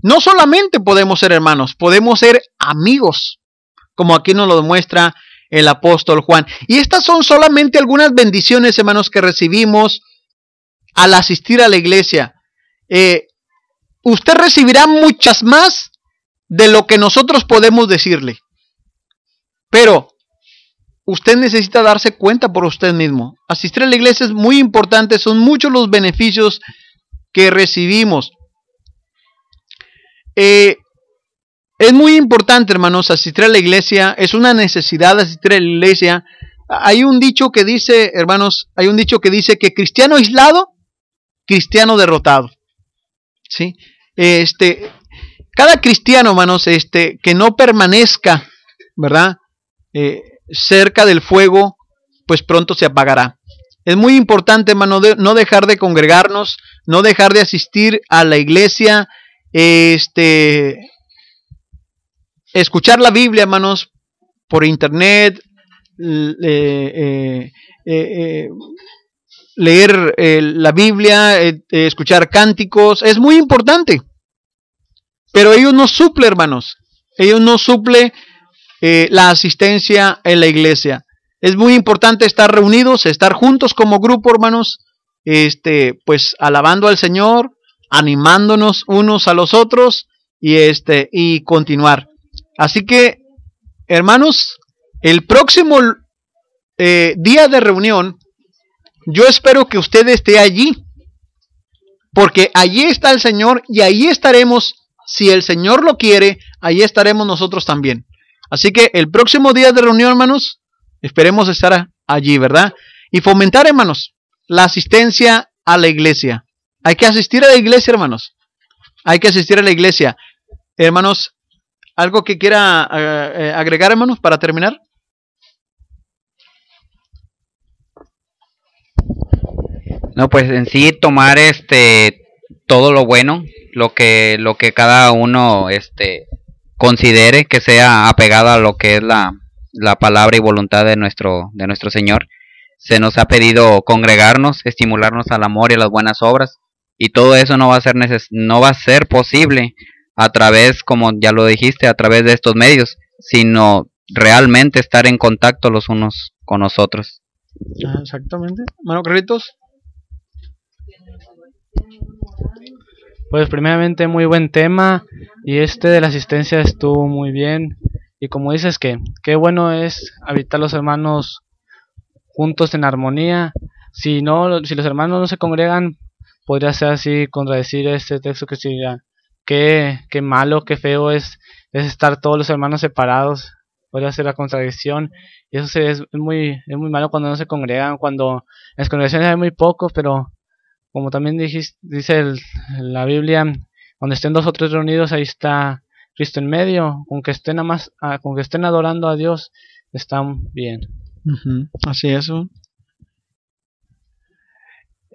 No solamente podemos ser hermanos, podemos ser amigos, como aquí nos lo demuestra el apóstol Juan. Y estas son solamente algunas bendiciones, hermanos, que recibimos al asistir a la iglesia. Usted recibirá muchas más de lo que nosotros podemos decirle. Pero usted necesita darse cuenta por usted mismo. Asistir a la iglesia es muy importante, son muchos los beneficios que recibimos. Es muy importante, hermanos, asistir a la iglesia. Es una necesidad asistir a la iglesia. Hay un dicho que dice, hermanos, que cristiano aislado, cristiano derrotado. ¿Sí? Cada cristiano, hermanos, que no permanezca, ¿verdad? Cerca del fuego, pues pronto se apagará. Es muy importante, hermano, no dejar de congregarnos, no dejar de asistir a la iglesia, escuchar la Biblia, hermanos, por internet, leer la Biblia, escuchar cánticos, es muy importante. Pero ellos no suple, hermanos, ellos no suple la asistencia en la iglesia. Es muy importante estar reunidos, estar juntos como grupo, hermanos, pues alabando al Señor, animándonos unos a los otros y continuar. Así que, hermanos, el próximo día de reunión, yo espero que usted esté allí, porque allí está el Señor y allí estaremos, si el Señor lo quiere, allí estaremos nosotros también. Así que el próximo día de reunión, hermanos, esperemos estar allí, ¿verdad? Y fomentar, hermanos, la asistencia a la iglesia. Hay que asistir a la iglesia, hermanos. Hay que asistir a la iglesia. Hermanos, ¿algo que quiera agregar, hermanos, para terminar? No, pues en sí tomar todo lo bueno, lo que cada uno considere que sea apegado a lo que es la palabra y voluntad de nuestro Señor. Se nos ha pedido congregarnos, estimularnos al amor y a las buenas obras, y todo eso no va a ser posible a través, como ya lo dijiste, a través de estos medios, sino realmente estar en contacto los unos con los otros. Exactamente. Hermano Carlitos. Pues primeramente muy buen tema, y de la asistencia estuvo muy bien, y como dices que qué bueno es habitar los hermanos juntos en armonía. Si los hermanos no se congregan, podría ser así, contradecir este texto que diga qué malo, qué feo es estar todos los hermanos separados, podría ser la contradicción, y eso es muy malo cuando no se congregan, cuando en las congregaciones hay muy pocos, pero como también dice la Biblia, donde estén 2 o 3 reunidos, ahí está Cristo en medio. Con que estén adorando a Dios, están bien. Así es.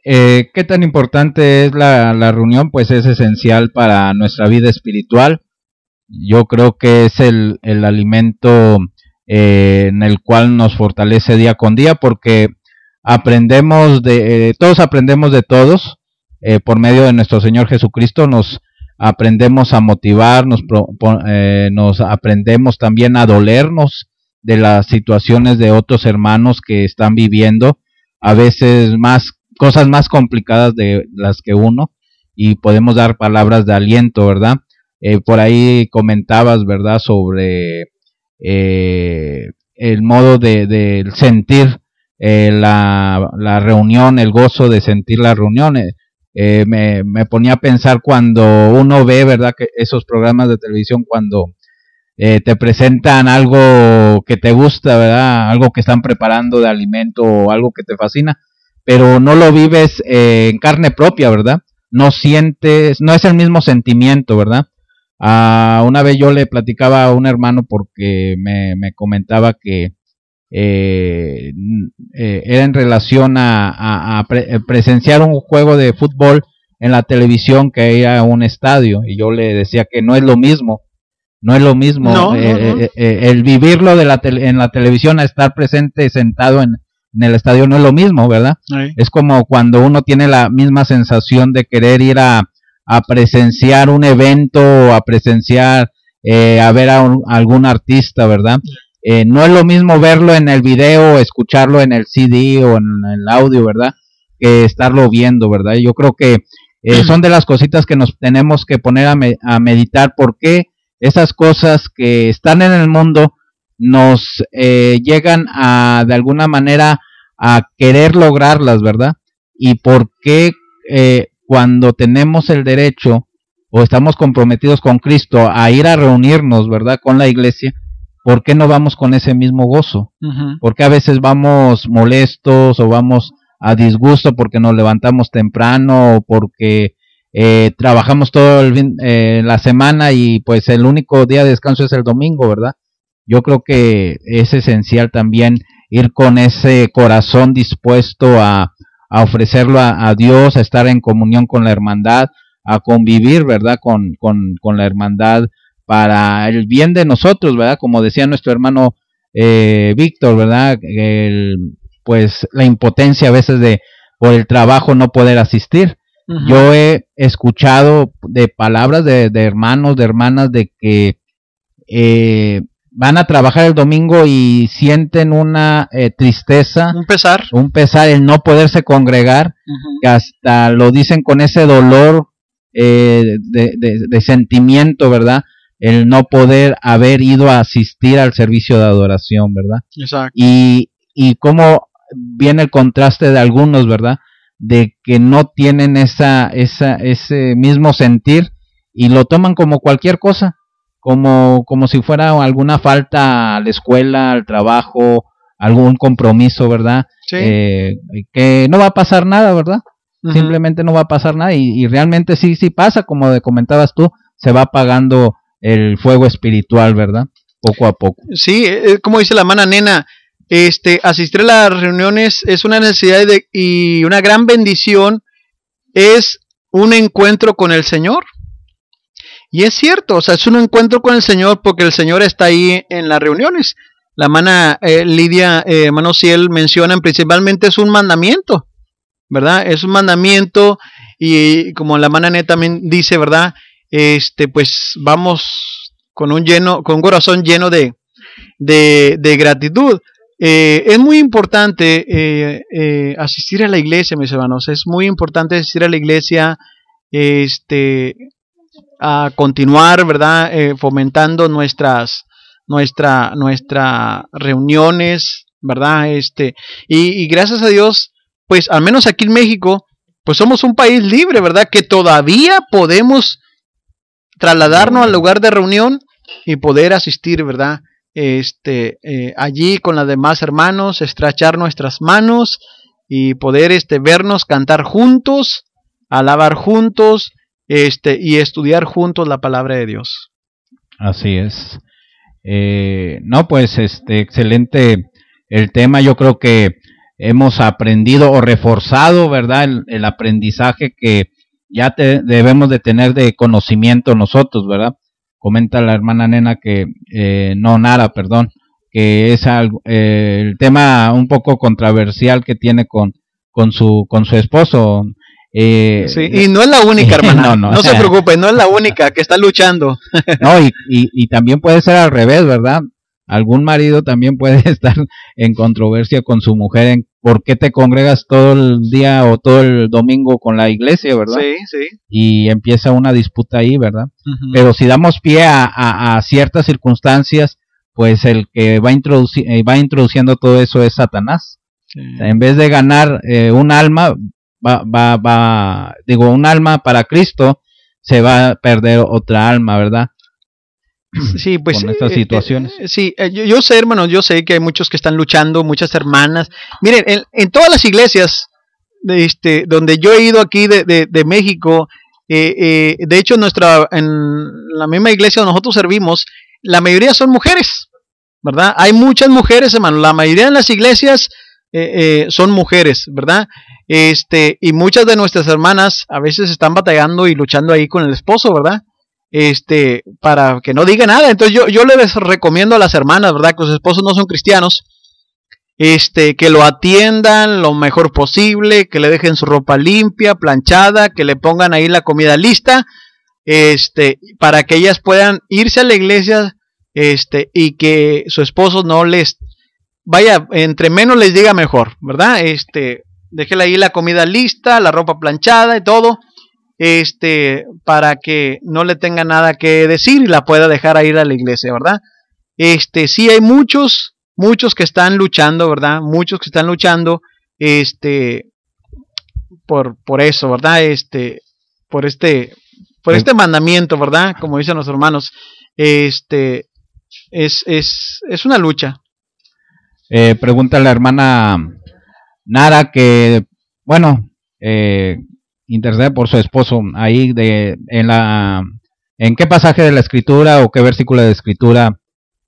¿Qué tan importante es la reunión? Pues es esencial para nuestra vida espiritual. Yo creo que es el alimento en el cual nos fortalece día con día, porque todos aprendemos de todos, por medio de nuestro Señor Jesucristo nos aprendemos a motivar, nos aprendemos también a dolernos de las situaciones de otros hermanos que están viviendo, a veces cosas más complicadas de las que uno, y podemos dar palabras de aliento, ¿verdad? Por ahí comentabas, ¿verdad?, sobre el modo de sentir la reunión, el gozo de sentir la reunión. Me ponía a pensar cuando uno ve, ¿verdad?, que esos programas de televisión, cuando te presentan algo que te gusta, ¿verdad?, algo que están preparando de alimento o algo que te fascina, pero no lo vives en carne propia, ¿verdad? No sientes, no es el mismo sentimiento, ¿verdad? Una vez yo le platicaba a un hermano porque me comentaba que era en relación a presenciar un juego de fútbol en la televisión que ir a un estadio, y yo le decía que no es lo mismo. No es lo mismo el vivirlo en la televisión a estar presente sentado en el estadio, no es lo mismo, ¿verdad? Sí. Es como cuando uno tiene la misma sensación de querer ir a presenciar un evento o a presenciar, a ver a algún artista, ¿verdad? No es lo mismo verlo en el video o escucharlo en el CD o en el audio, ¿verdad? Que estarlo viendo, ¿verdad? Yo creo que son de las cositas que nos tenemos que poner a meditar, porque esas cosas que están en el mundo nos llegan de alguna manera a querer lograrlas, ¿verdad? Y por qué cuando tenemos el derecho o estamos comprometidos con Cristo a ir a reunirnos, ¿verdad?, con la iglesia, ¿por qué no vamos con ese mismo gozo? Porque a veces vamos molestos o vamos a disgusto porque nos levantamos temprano o porque trabajamos toda la semana y pues el único día de descanso es el domingo, ¿verdad? Yo creo que es esencial también ir con ese corazón dispuesto a ofrecerlo a Dios, a estar en comunión con la hermandad, a convivir, ¿verdad?, con la hermandad para el bien de nosotros, ¿verdad? Como decía nuestro hermano Víctor, ¿verdad? Pues la impotencia a veces por el trabajo no poder asistir. Yo he escuchado de palabras de hermanos, de hermanas, de que van a trabajar el domingo y sienten una tristeza, un pesar el no poderse congregar, que hasta lo dicen con ese dolor de sentimiento, ¿verdad? El no poder haber ido a asistir al servicio de adoración, ¿verdad? Exacto. Y cómo viene el contraste de algunos, ¿verdad?, de que no tienen ese mismo sentir y lo toman como cualquier cosa, como si fuera alguna falta a la escuela, al trabajo, algún compromiso, ¿verdad? Sí. Que no va a pasar nada, ¿verdad? Simplemente no va a pasar nada, y realmente sí pasa, como comentabas tú, se va apagando el fuego espiritual, ¿verdad? Poco a poco. Sí, como dice la hermana Nena, asistir a las reuniones es una necesidad y una gran bendición, es un encuentro con el Señor. Y es cierto, o sea, es un encuentro con el Señor porque el Señor está ahí en las reuniones. La hermana Lidia, hermano Ciel, mencionan principalmente es un mandamiento, ¿verdad? Es un mandamiento, y como la hermana Nena también dice, ¿verdad? Pues vamos con un corazón lleno de gratitud. Es muy importante asistir a la iglesia, mis hermanos. Es muy importante asistir a la iglesia, a continuar, ¿verdad? Fomentando nuestras reuniones, ¿verdad? Y gracias a Dios, pues al menos aquí en México, pues somos un país libre, ¿verdad? Que todavía podemos trasladarnos al lugar de reunión y poder asistir, ¿verdad? Allí con los demás hermanos, estrechar nuestras manos y poder vernos, cantar juntos, alabar juntos, y estudiar juntos la palabra de Dios. Así es. No, pues excelente el tema. Yo creo que hemos aprendido o reforzado, ¿verdad?, el aprendizaje que ya debemos de tener de conocimiento nosotros, ¿verdad? Comenta la hermana Nena que que es el tema un poco controversial que tiene con su esposo. Sí, y no es la única, hermana. No se preocupe, no es la única que está luchando. No, y también puede ser al revés, ¿verdad? Algún marido también puede estar en controversia con su mujer en por qué te congregas todo el día o todo el domingo con la iglesia, ¿verdad? Sí, sí. Y empieza una disputa ahí, ¿verdad? Pero si damos pie a ciertas circunstancias, pues el que va introduciendo todo eso es Satanás. Sí. En vez de ganar un alma, un alma para Cristo, se va a perder otra alma, ¿verdad? Sí, pues con estas situaciones. Sí, yo sé, hermanos, yo sé que hay muchos que están luchando, muchas hermanas. Miren, en todas las iglesias donde yo he ido aquí de México, de hecho en la misma iglesia donde nosotros servimos, la mayoría son mujeres. ¿verdad? Hay muchas mujeres, hermano. La mayoría de las iglesias son mujeres, ¿verdad? Y muchas de nuestras hermanas a veces están batallando y luchando ahí con el esposo, ¿verdad? Para que no diga nada. Entonces yo les recomiendo a las hermanas, ¿verdad? Que sus esposos no son cristianos, que lo atiendan lo mejor posible, que le dejen su ropa limpia, planchada, que le pongan ahí la comida lista, para que ellas puedan irse a la iglesia, y que su esposo no les vaya, entre menos les diga mejor, ¿verdad? Déjele ahí la comida lista, la ropa planchada y todo, para que no le tenga nada que decir y la pueda dejar a ir a la iglesia, ¿verdad? Sí hay muchos que están luchando, ¿verdad? Muchos que están luchando, por eso, ¿verdad? Por este mandamiento, ¿verdad? Como dicen los hermanos, es una lucha. Pregunta la hermana Nara que, bueno, intercede por su esposo ahí ¿en qué pasaje de la escritura o qué versículo de la escritura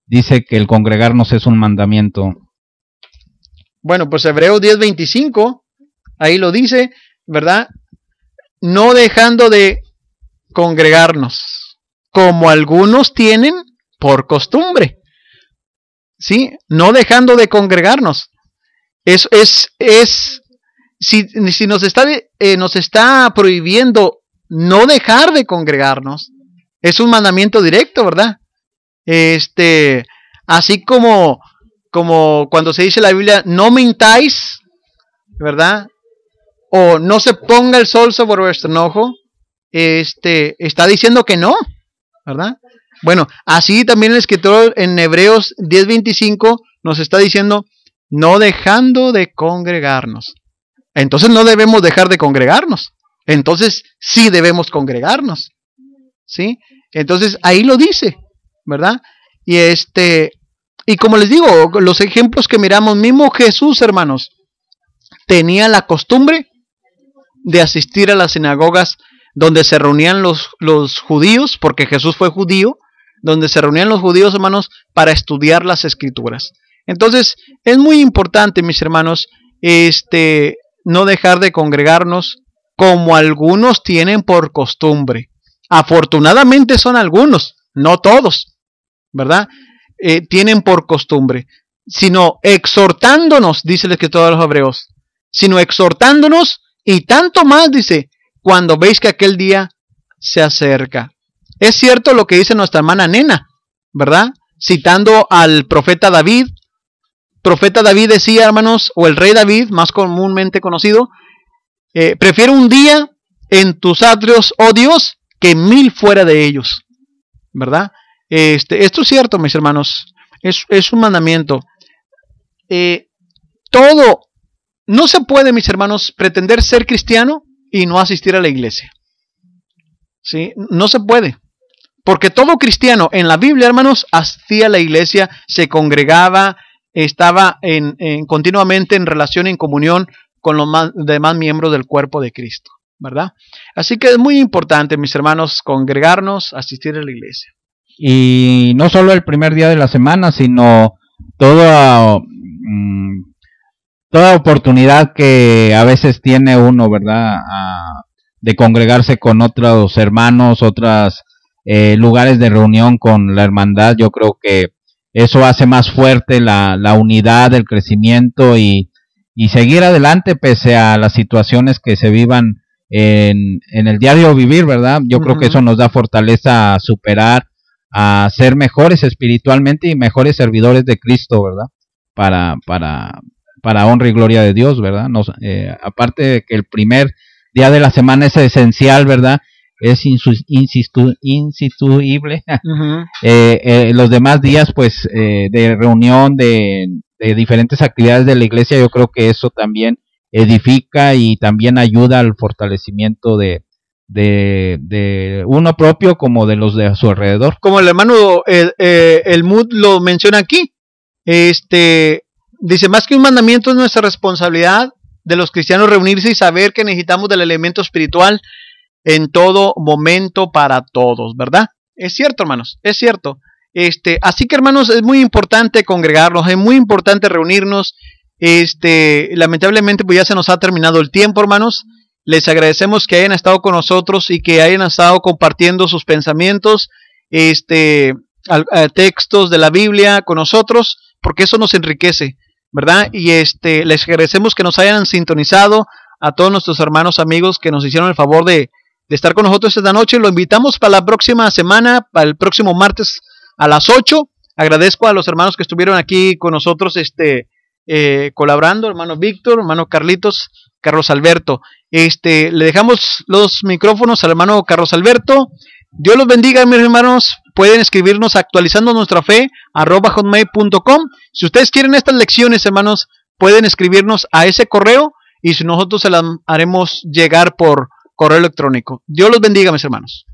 dice que el congregarnos es un mandamiento? Bueno, pues Hebreos 10:25, ahí lo dice, ¿verdad? No dejando de congregarnos, como algunos tienen por costumbre. ¿Sí? No dejando de congregarnos. Si nos está prohibiendo no dejar de congregarnos, es un mandamiento directo, ¿verdad? Así como cuando se dice en la Biblia, no mintáis, ¿verdad? O no se ponga el sol sobre vuestro enojo, está diciendo que no, ¿verdad? Bueno, así también el escritor en Hebreos 10:25 nos está diciendo, no dejando de congregarnos. Entonces no debemos dejar de congregarnos. Entonces sí debemos congregarnos. ¿Sí? Entonces ahí lo dice, ¿verdad? Y como les digo, los ejemplos que miramos, mismo Jesús, hermanos, tenía la costumbre de asistir a las sinagogas donde se reunían los judíos, porque Jesús fue judío, donde se reunían los judíos, hermanos, para estudiar las escrituras. Entonces, es muy importante, mis hermanos, no dejar de congregarnos como algunos tienen por costumbre. Afortunadamente son algunos, no todos, ¿verdad? Tienen por costumbre, sino exhortándonos, dice el escritor de los Hebreos, sino exhortándonos, y tanto más, dice, cuando veis que aquel día se acerca. Es cierto lo que dice nuestra hermana Nena, ¿verdad? Citando al profeta David. Profeta David decía, hermanos, o el rey David, más comúnmente conocido, prefiero un día en tus atrios, oh Dios, que 1000 fuera de ellos, ¿verdad? Esto es cierto, mis hermanos, es un mandamiento. No se puede, mis hermanos, pretender ser cristiano y no asistir a la iglesia. ¿Sí? No se puede. Porque todo cristiano en la Biblia, hermanos, asistía a la iglesia, se congregaba, estaba continuamente en relación, en comunión con los demás miembros del cuerpo de Cristo, ¿verdad? Así que es muy importante, mis hermanos, congregarnos, asistir a la iglesia. Y no solo el primer día de la semana, sino toda oportunidad que a veces tiene uno, ¿verdad? De congregarse con otros hermanos, otros lugares de reunión con la hermandad. Yo creo que eso hace más fuerte la unidad, el crecimiento y seguir adelante pese a las situaciones que se vivan en el diario vivir, ¿verdad? Yo creo que eso nos da fortaleza a superar, a ser mejores espiritualmente y mejores servidores de Cristo, ¿verdad? Para honra y gloria de Dios, ¿verdad? Aparte de que el primer día de la semana es esencial, ¿verdad? Es insustituible. Los demás días, pues, de reunión, de diferentes actividades de la iglesia, yo creo que eso también edifica y también ayuda al fortalecimiento de uno propio como de los de a su alrededor. Como el hermano el Mood lo menciona aquí, dice, más que un mandamiento es nuestra responsabilidad de los cristianos reunirse y saber que necesitamos del elemento espiritual en todo momento para todos, ¿verdad? Es cierto, hermanos, es cierto. Así que, hermanos, es muy importante congregarnos, es muy importante reunirnos. Lamentablemente pues ya se nos ha terminado el tiempo, hermanos. Les agradecemos que hayan estado con nosotros y que hayan estado compartiendo sus pensamientos, textos de la Biblia con nosotros, porque eso nos enriquece, ¿verdad? Y les agradecemos que nos hayan sintonizado, a todos nuestros hermanos amigos que nos hicieron el favor de estar con nosotros esta noche. Lo invitamos para la próxima semana, para el próximo martes a las 8. Agradezco a los hermanos que estuvieron aquí con nosotros colaborando, hermano Víctor, hermano Carlitos, Carlos Alberto. Le dejamos los micrófonos al hermano Carlos Alberto. Dios los bendiga, mis hermanos. Pueden escribirnos actualizando nuestra fe @hotmail.com. Si ustedes quieren estas lecciones, hermanos, pueden escribirnos a ese correo y si nosotros se las haremos llegar por correo electrónico. Dios los bendiga, mis hermanos.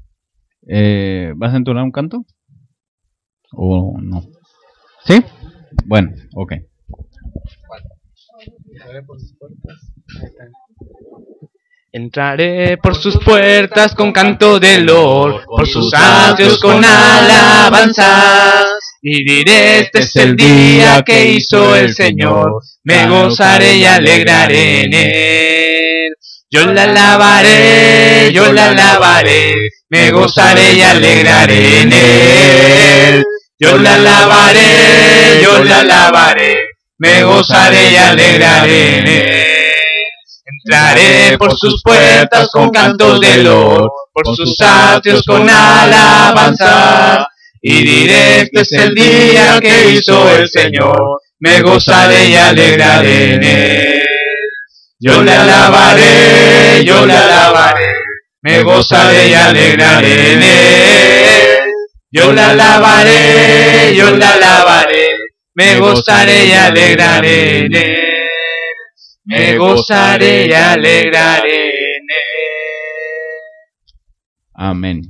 ¿Vas a entonar un canto? ¿O no? ¿Sí? Bueno, ok. Entraré por sus puertas con canto de loor, por sus atrios con alabanzas, y diré: este es el día que hizo el Señor, me gozaré y alegraré en él. Yo la alabaré, me gozaré y alegraré en él. Yo la alabaré, me gozaré y alegraré en él. Entraré por sus puertas con cantos de loor, por sus atrios con alabanza, y diré: que es el día que hizo el Señor, me gozaré y alegraré en él. Yo le alabaré, me gozaré y alegraré en él. Yo le alabaré, me gozaré y alegraré en él. Me gozaré y alegraré en él. Amén.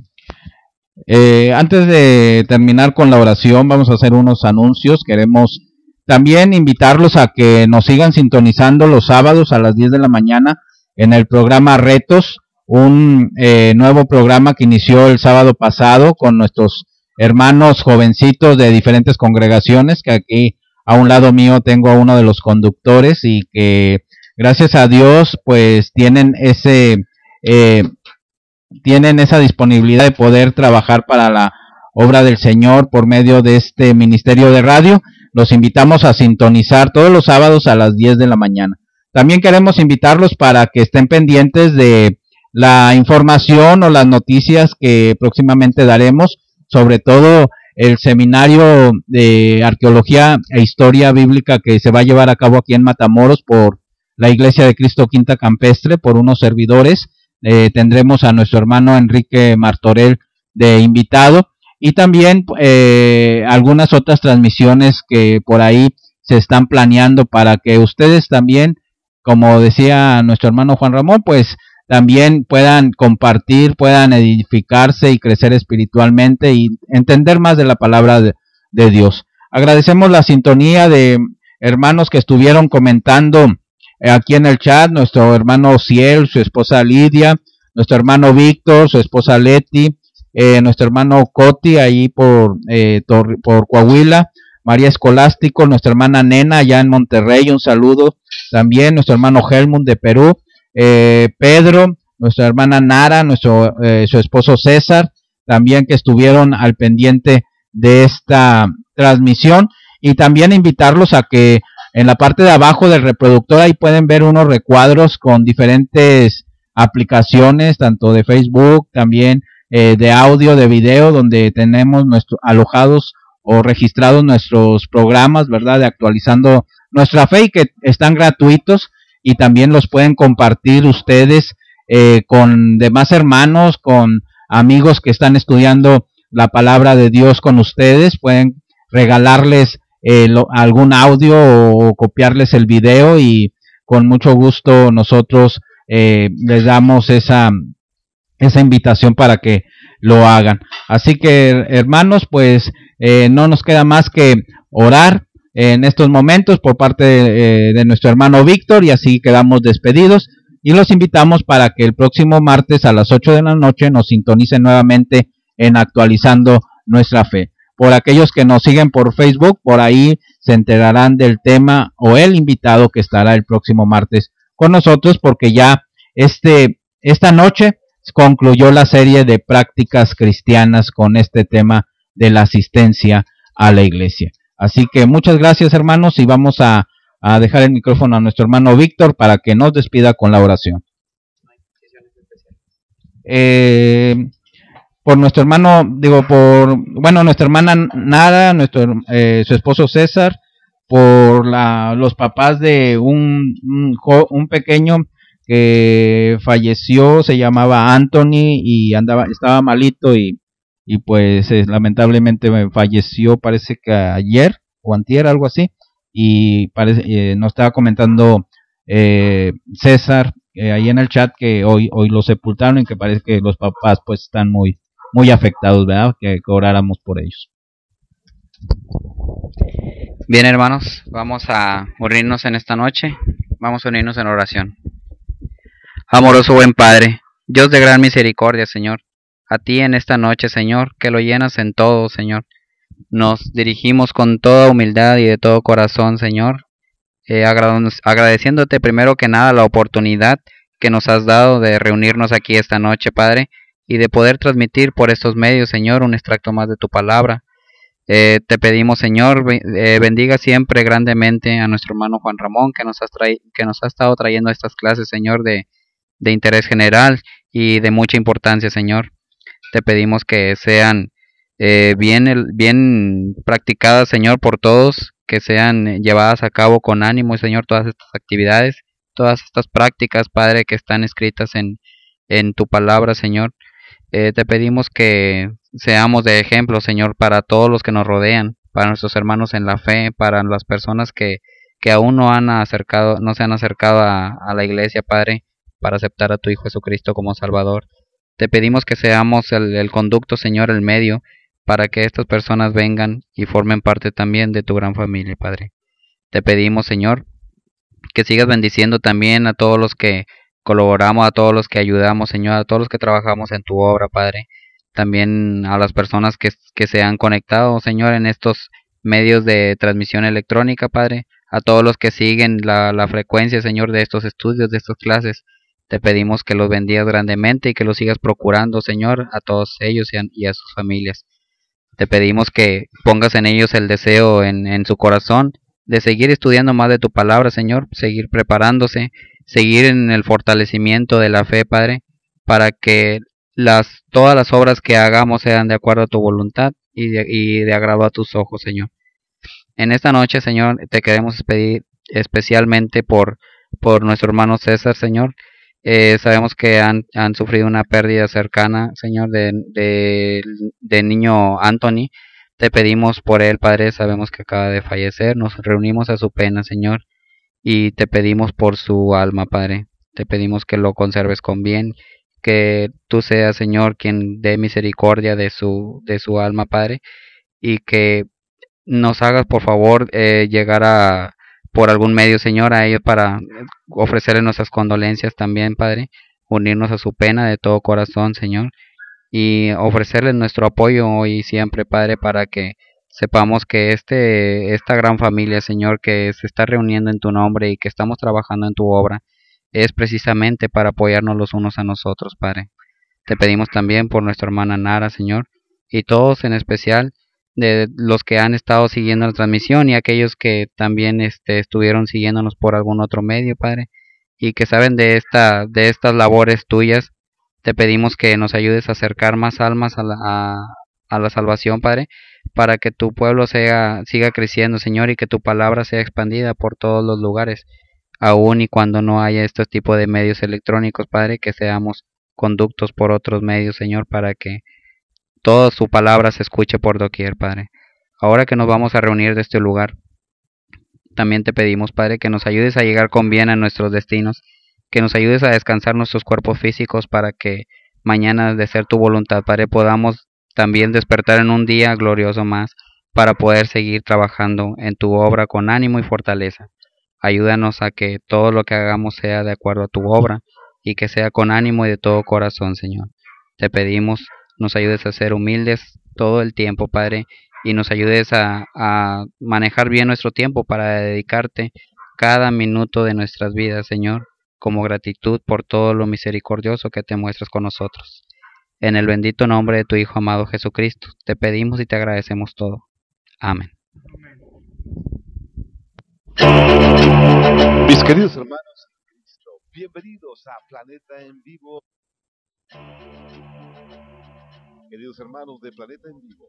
Antes de terminar con la oración, vamos a hacer unos anuncios. Queremos también invitarlos a que nos sigan sintonizando los sábados a las 10 de la mañana en el programa Retos, un nuevo programa que inició el sábado pasado con nuestros hermanos jovencitos de diferentes congregaciones, que aquí a un lado mío tengo a uno de los conductores y que gracias a Dios pues tienen esa disponibilidad de poder trabajar para la obra del Señor por medio de este ministerio de radio. Los invitamos a sintonizar todos los sábados a las 10 de la mañana. También queremos invitarlos para que estén pendientes de la información o las noticias que próximamente daremos, sobre todo el seminario de arqueología e historia bíblica que se va a llevar a cabo aquí en Matamoros por la Iglesia de Cristo Quinta Campestre, por unos servidores. Tendremos a nuestro hermano Enrique Martorell de invitado, y también algunas otras transmisiones que por ahí se están planeando para que ustedes también, como decía nuestro hermano Juan Ramón, pues también puedan compartir, puedan edificarse y crecer espiritualmente y entender más de la palabra de Dios. Agradecemos la sintonía de hermanos que estuvieron comentando aquí en el chat: nuestro hermano Ciel, su esposa Lidia, nuestro hermano Víctor, su esposa Leti, nuestro hermano Coti ahí por Coahuila, María Escolástico, nuestra hermana Nena allá en Monterrey, un saludo también, nuestro hermano Helmut de Perú, Pedro, nuestra hermana Nara, su esposo César, también que estuvieron al pendiente de esta transmisión, y también invitarlos a que en la parte de abajo del reproductor ahí pueden ver unos recuadros con diferentes aplicaciones, tanto de Facebook, también de audio, de video, donde tenemos alojados o registrados nuestros programas, ¿verdad?, de actualizando nuestra fe, y que están gratuitos, y también los pueden compartir ustedes con demás hermanos, con amigos que están estudiando la palabra de Dios con ustedes. Pueden regalarles algún audio o copiarles el video, y con mucho gusto nosotros les damos esa invitación para que lo hagan. Así que, hermanos, pues no nos queda más que orar en estos momentos por parte de nuestro hermano Víctor, y así quedamos despedidos, y los invitamos para que el próximo martes a las 8 de la noche nos sintonicen nuevamente en Actualizando Nuestra Fe. por aquellos que nos siguen por Facebook, por ahí se enterarán del tema o el invitado que estará el próximo martes con nosotros, porque ya esta noche concluyó la serie de prácticas cristianas con este tema de la asistencia a la iglesia. Así que muchas gracias, hermanos, y vamos a dejar el micrófono a nuestro hermano Víctor para que nos despida con la oración. Por nuestro hermano, nuestra hermana Nara, su esposo César, por los papás de un pequeño que falleció, se llamaba Anthony y estaba malito y pues lamentablemente falleció, parece que ayer o antier, algo así, y nos estaba comentando César ahí en el chat que hoy lo sepultaron y que parece que los papás pues están muy afectados, ¿verdad? Que oráramos por ellos. Bien, hermanos, vamos a unirnos en esta noche, vamos a unirnos en oración. Amoroso buen Padre, Dios de gran misericordia, Señor, a ti en esta noche, Señor, que lo llenas en todo, Señor. Nos dirigimos con toda humildad y de todo corazón, Señor, agradeciéndote primero que nada la oportunidad que nos has dado de reunirnos aquí esta noche, Padre, y de poder transmitir por estos medios, Señor, un extracto más de tu palabra. Te pedimos, Señor, bendiga siempre grandemente a nuestro hermano Juan Ramón, que nos ha estado trayendo estas clases, Señor, de interés general y de mucha importancia, Señor. Te pedimos que sean bien practicadas, Señor, por todos, que sean llevadas a cabo con ánimo, Señor, todas estas actividades, todas estas prácticas, Padre, que están escritas en tu palabra, Señor. Te pedimos que seamos de ejemplo, Señor, para todos los que nos rodean, para nuestros hermanos en la fe, para las personas que aún no se han acercado a la iglesia, Padre, para aceptar a tu Hijo Jesucristo como Salvador. Te pedimos que seamos el conducto, Señor, el medio, para que estas personas vengan y formen parte también de tu gran familia, Padre. Te pedimos, Señor, que sigas bendiciendo también a todos los que colaboramos, a todos los que ayudamos, Señor, a todos los que trabajamos en tu obra, Padre. También a las personas que se han conectado, Señor, en estos medios de transmisión electrónica, Padre. A todos los que siguen la frecuencia, Señor, de estos estudios, de estas clases. Te pedimos que los bendigas grandemente y que los sigas procurando, Señor, a todos ellos y a sus familias. Te pedimos que pongas en ellos el deseo en su corazón de seguir estudiando más de tu palabra, Señor, seguir preparándose, seguir en el fortalecimiento de la fe, Padre, para que todas las obras que hagamos sean de acuerdo a tu voluntad y de agrado a tus ojos, Señor. En esta noche, Señor, te queremos pedir especialmente por nuestro hermano César, Señor. Sabemos que han sufrido una pérdida cercana, Señor, de niño Anthony. Te pedimos por él, Padre, sabemos que acaba de fallecer, nos reunimos a su pena, Señor, y te pedimos por su alma, Padre. Te pedimos que lo conserves con bien, que tú seas, Señor, quien dé misericordia de su alma, Padre, y que nos hagas, por favor, llegar por algún medio, Señor, a ellos para ofrecerle nuestras condolencias también, Padre, unirnos a su pena de todo corazón, Señor, y ofrecerle nuestro apoyo hoy y siempre, Padre, para que sepamos que esta gran familia, Señor, que se está reuniendo en tu nombre y que estamos trabajando en tu obra, es precisamente para apoyarnos los unos a nosotros, Padre. Te pedimos también por nuestra hermana Nara, Señor, y todos en especial de los que han estado siguiendo la transmisión y aquellos que también estuvieron siguiéndonos por algún otro medio, Padre, y que saben de estas labores tuyas. Te pedimos que nos ayudes a acercar más almas a la salvación, Padre, para que tu pueblo siga creciendo, Señor, y que tu palabra sea expandida por todos los lugares, aun y cuando no haya este tipo de medios electrónicos, Padre, que seamos conductos por otros medios, Señor, para que toda su palabra se escuche por doquier, Padre. Ahora que nos vamos a reunir de este lugar, también te pedimos, Padre, que nos ayudes a llegar con bien a nuestros destinos, que nos ayudes a descansar nuestros cuerpos físicos para que mañana, de ser tu voluntad, Padre, podamos también despertar en un día glorioso más para poder seguir trabajando en tu obra con ánimo y fortaleza. Ayúdanos a que todo lo que hagamos sea de acuerdo a tu obra y que sea con ánimo y de todo corazón, Señor. Te pedimos nos ayudes a ser humildes todo el tiempo, Padre, y nos ayudes a manejar bien nuestro tiempo para dedicarte cada minuto de nuestras vidas, Señor, como gratitud por todo lo misericordioso que te muestras con nosotros. En el bendito nombre de tu Hijo amado Jesucristo, te pedimos y te agradecemos todo. Amén. Mis queridos hermanos en Cristo, bienvenidos a Planeta en Vivo. Queridos hermanos de Planeta en Vivo,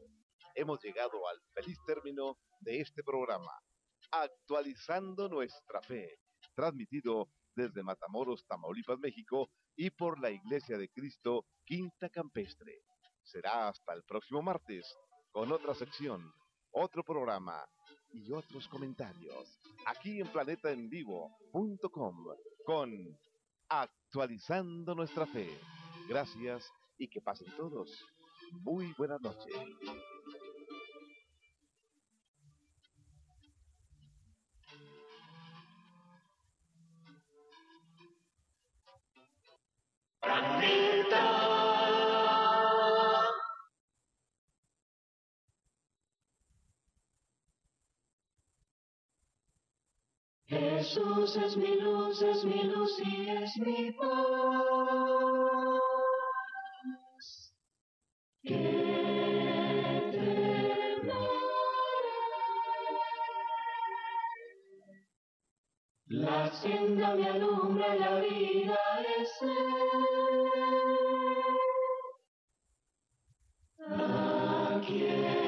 hemos llegado al feliz término de este programa, Actualizando Nuestra Fe, transmitido desde Matamoros, Tamaulipas, México, y por la Iglesia de Cristo, Quinta Campestre. Será hasta el próximo martes, con otra sección, otro programa y otros comentarios, aquí en planetaenvivo.com, con Actualizando Nuestra Fe. Gracias y que pasen todos muy buenas noches. Jesús es mi luz y es mi paz. ¿Qué temeré? La senda me alumbra, la vida es él. ¿A quién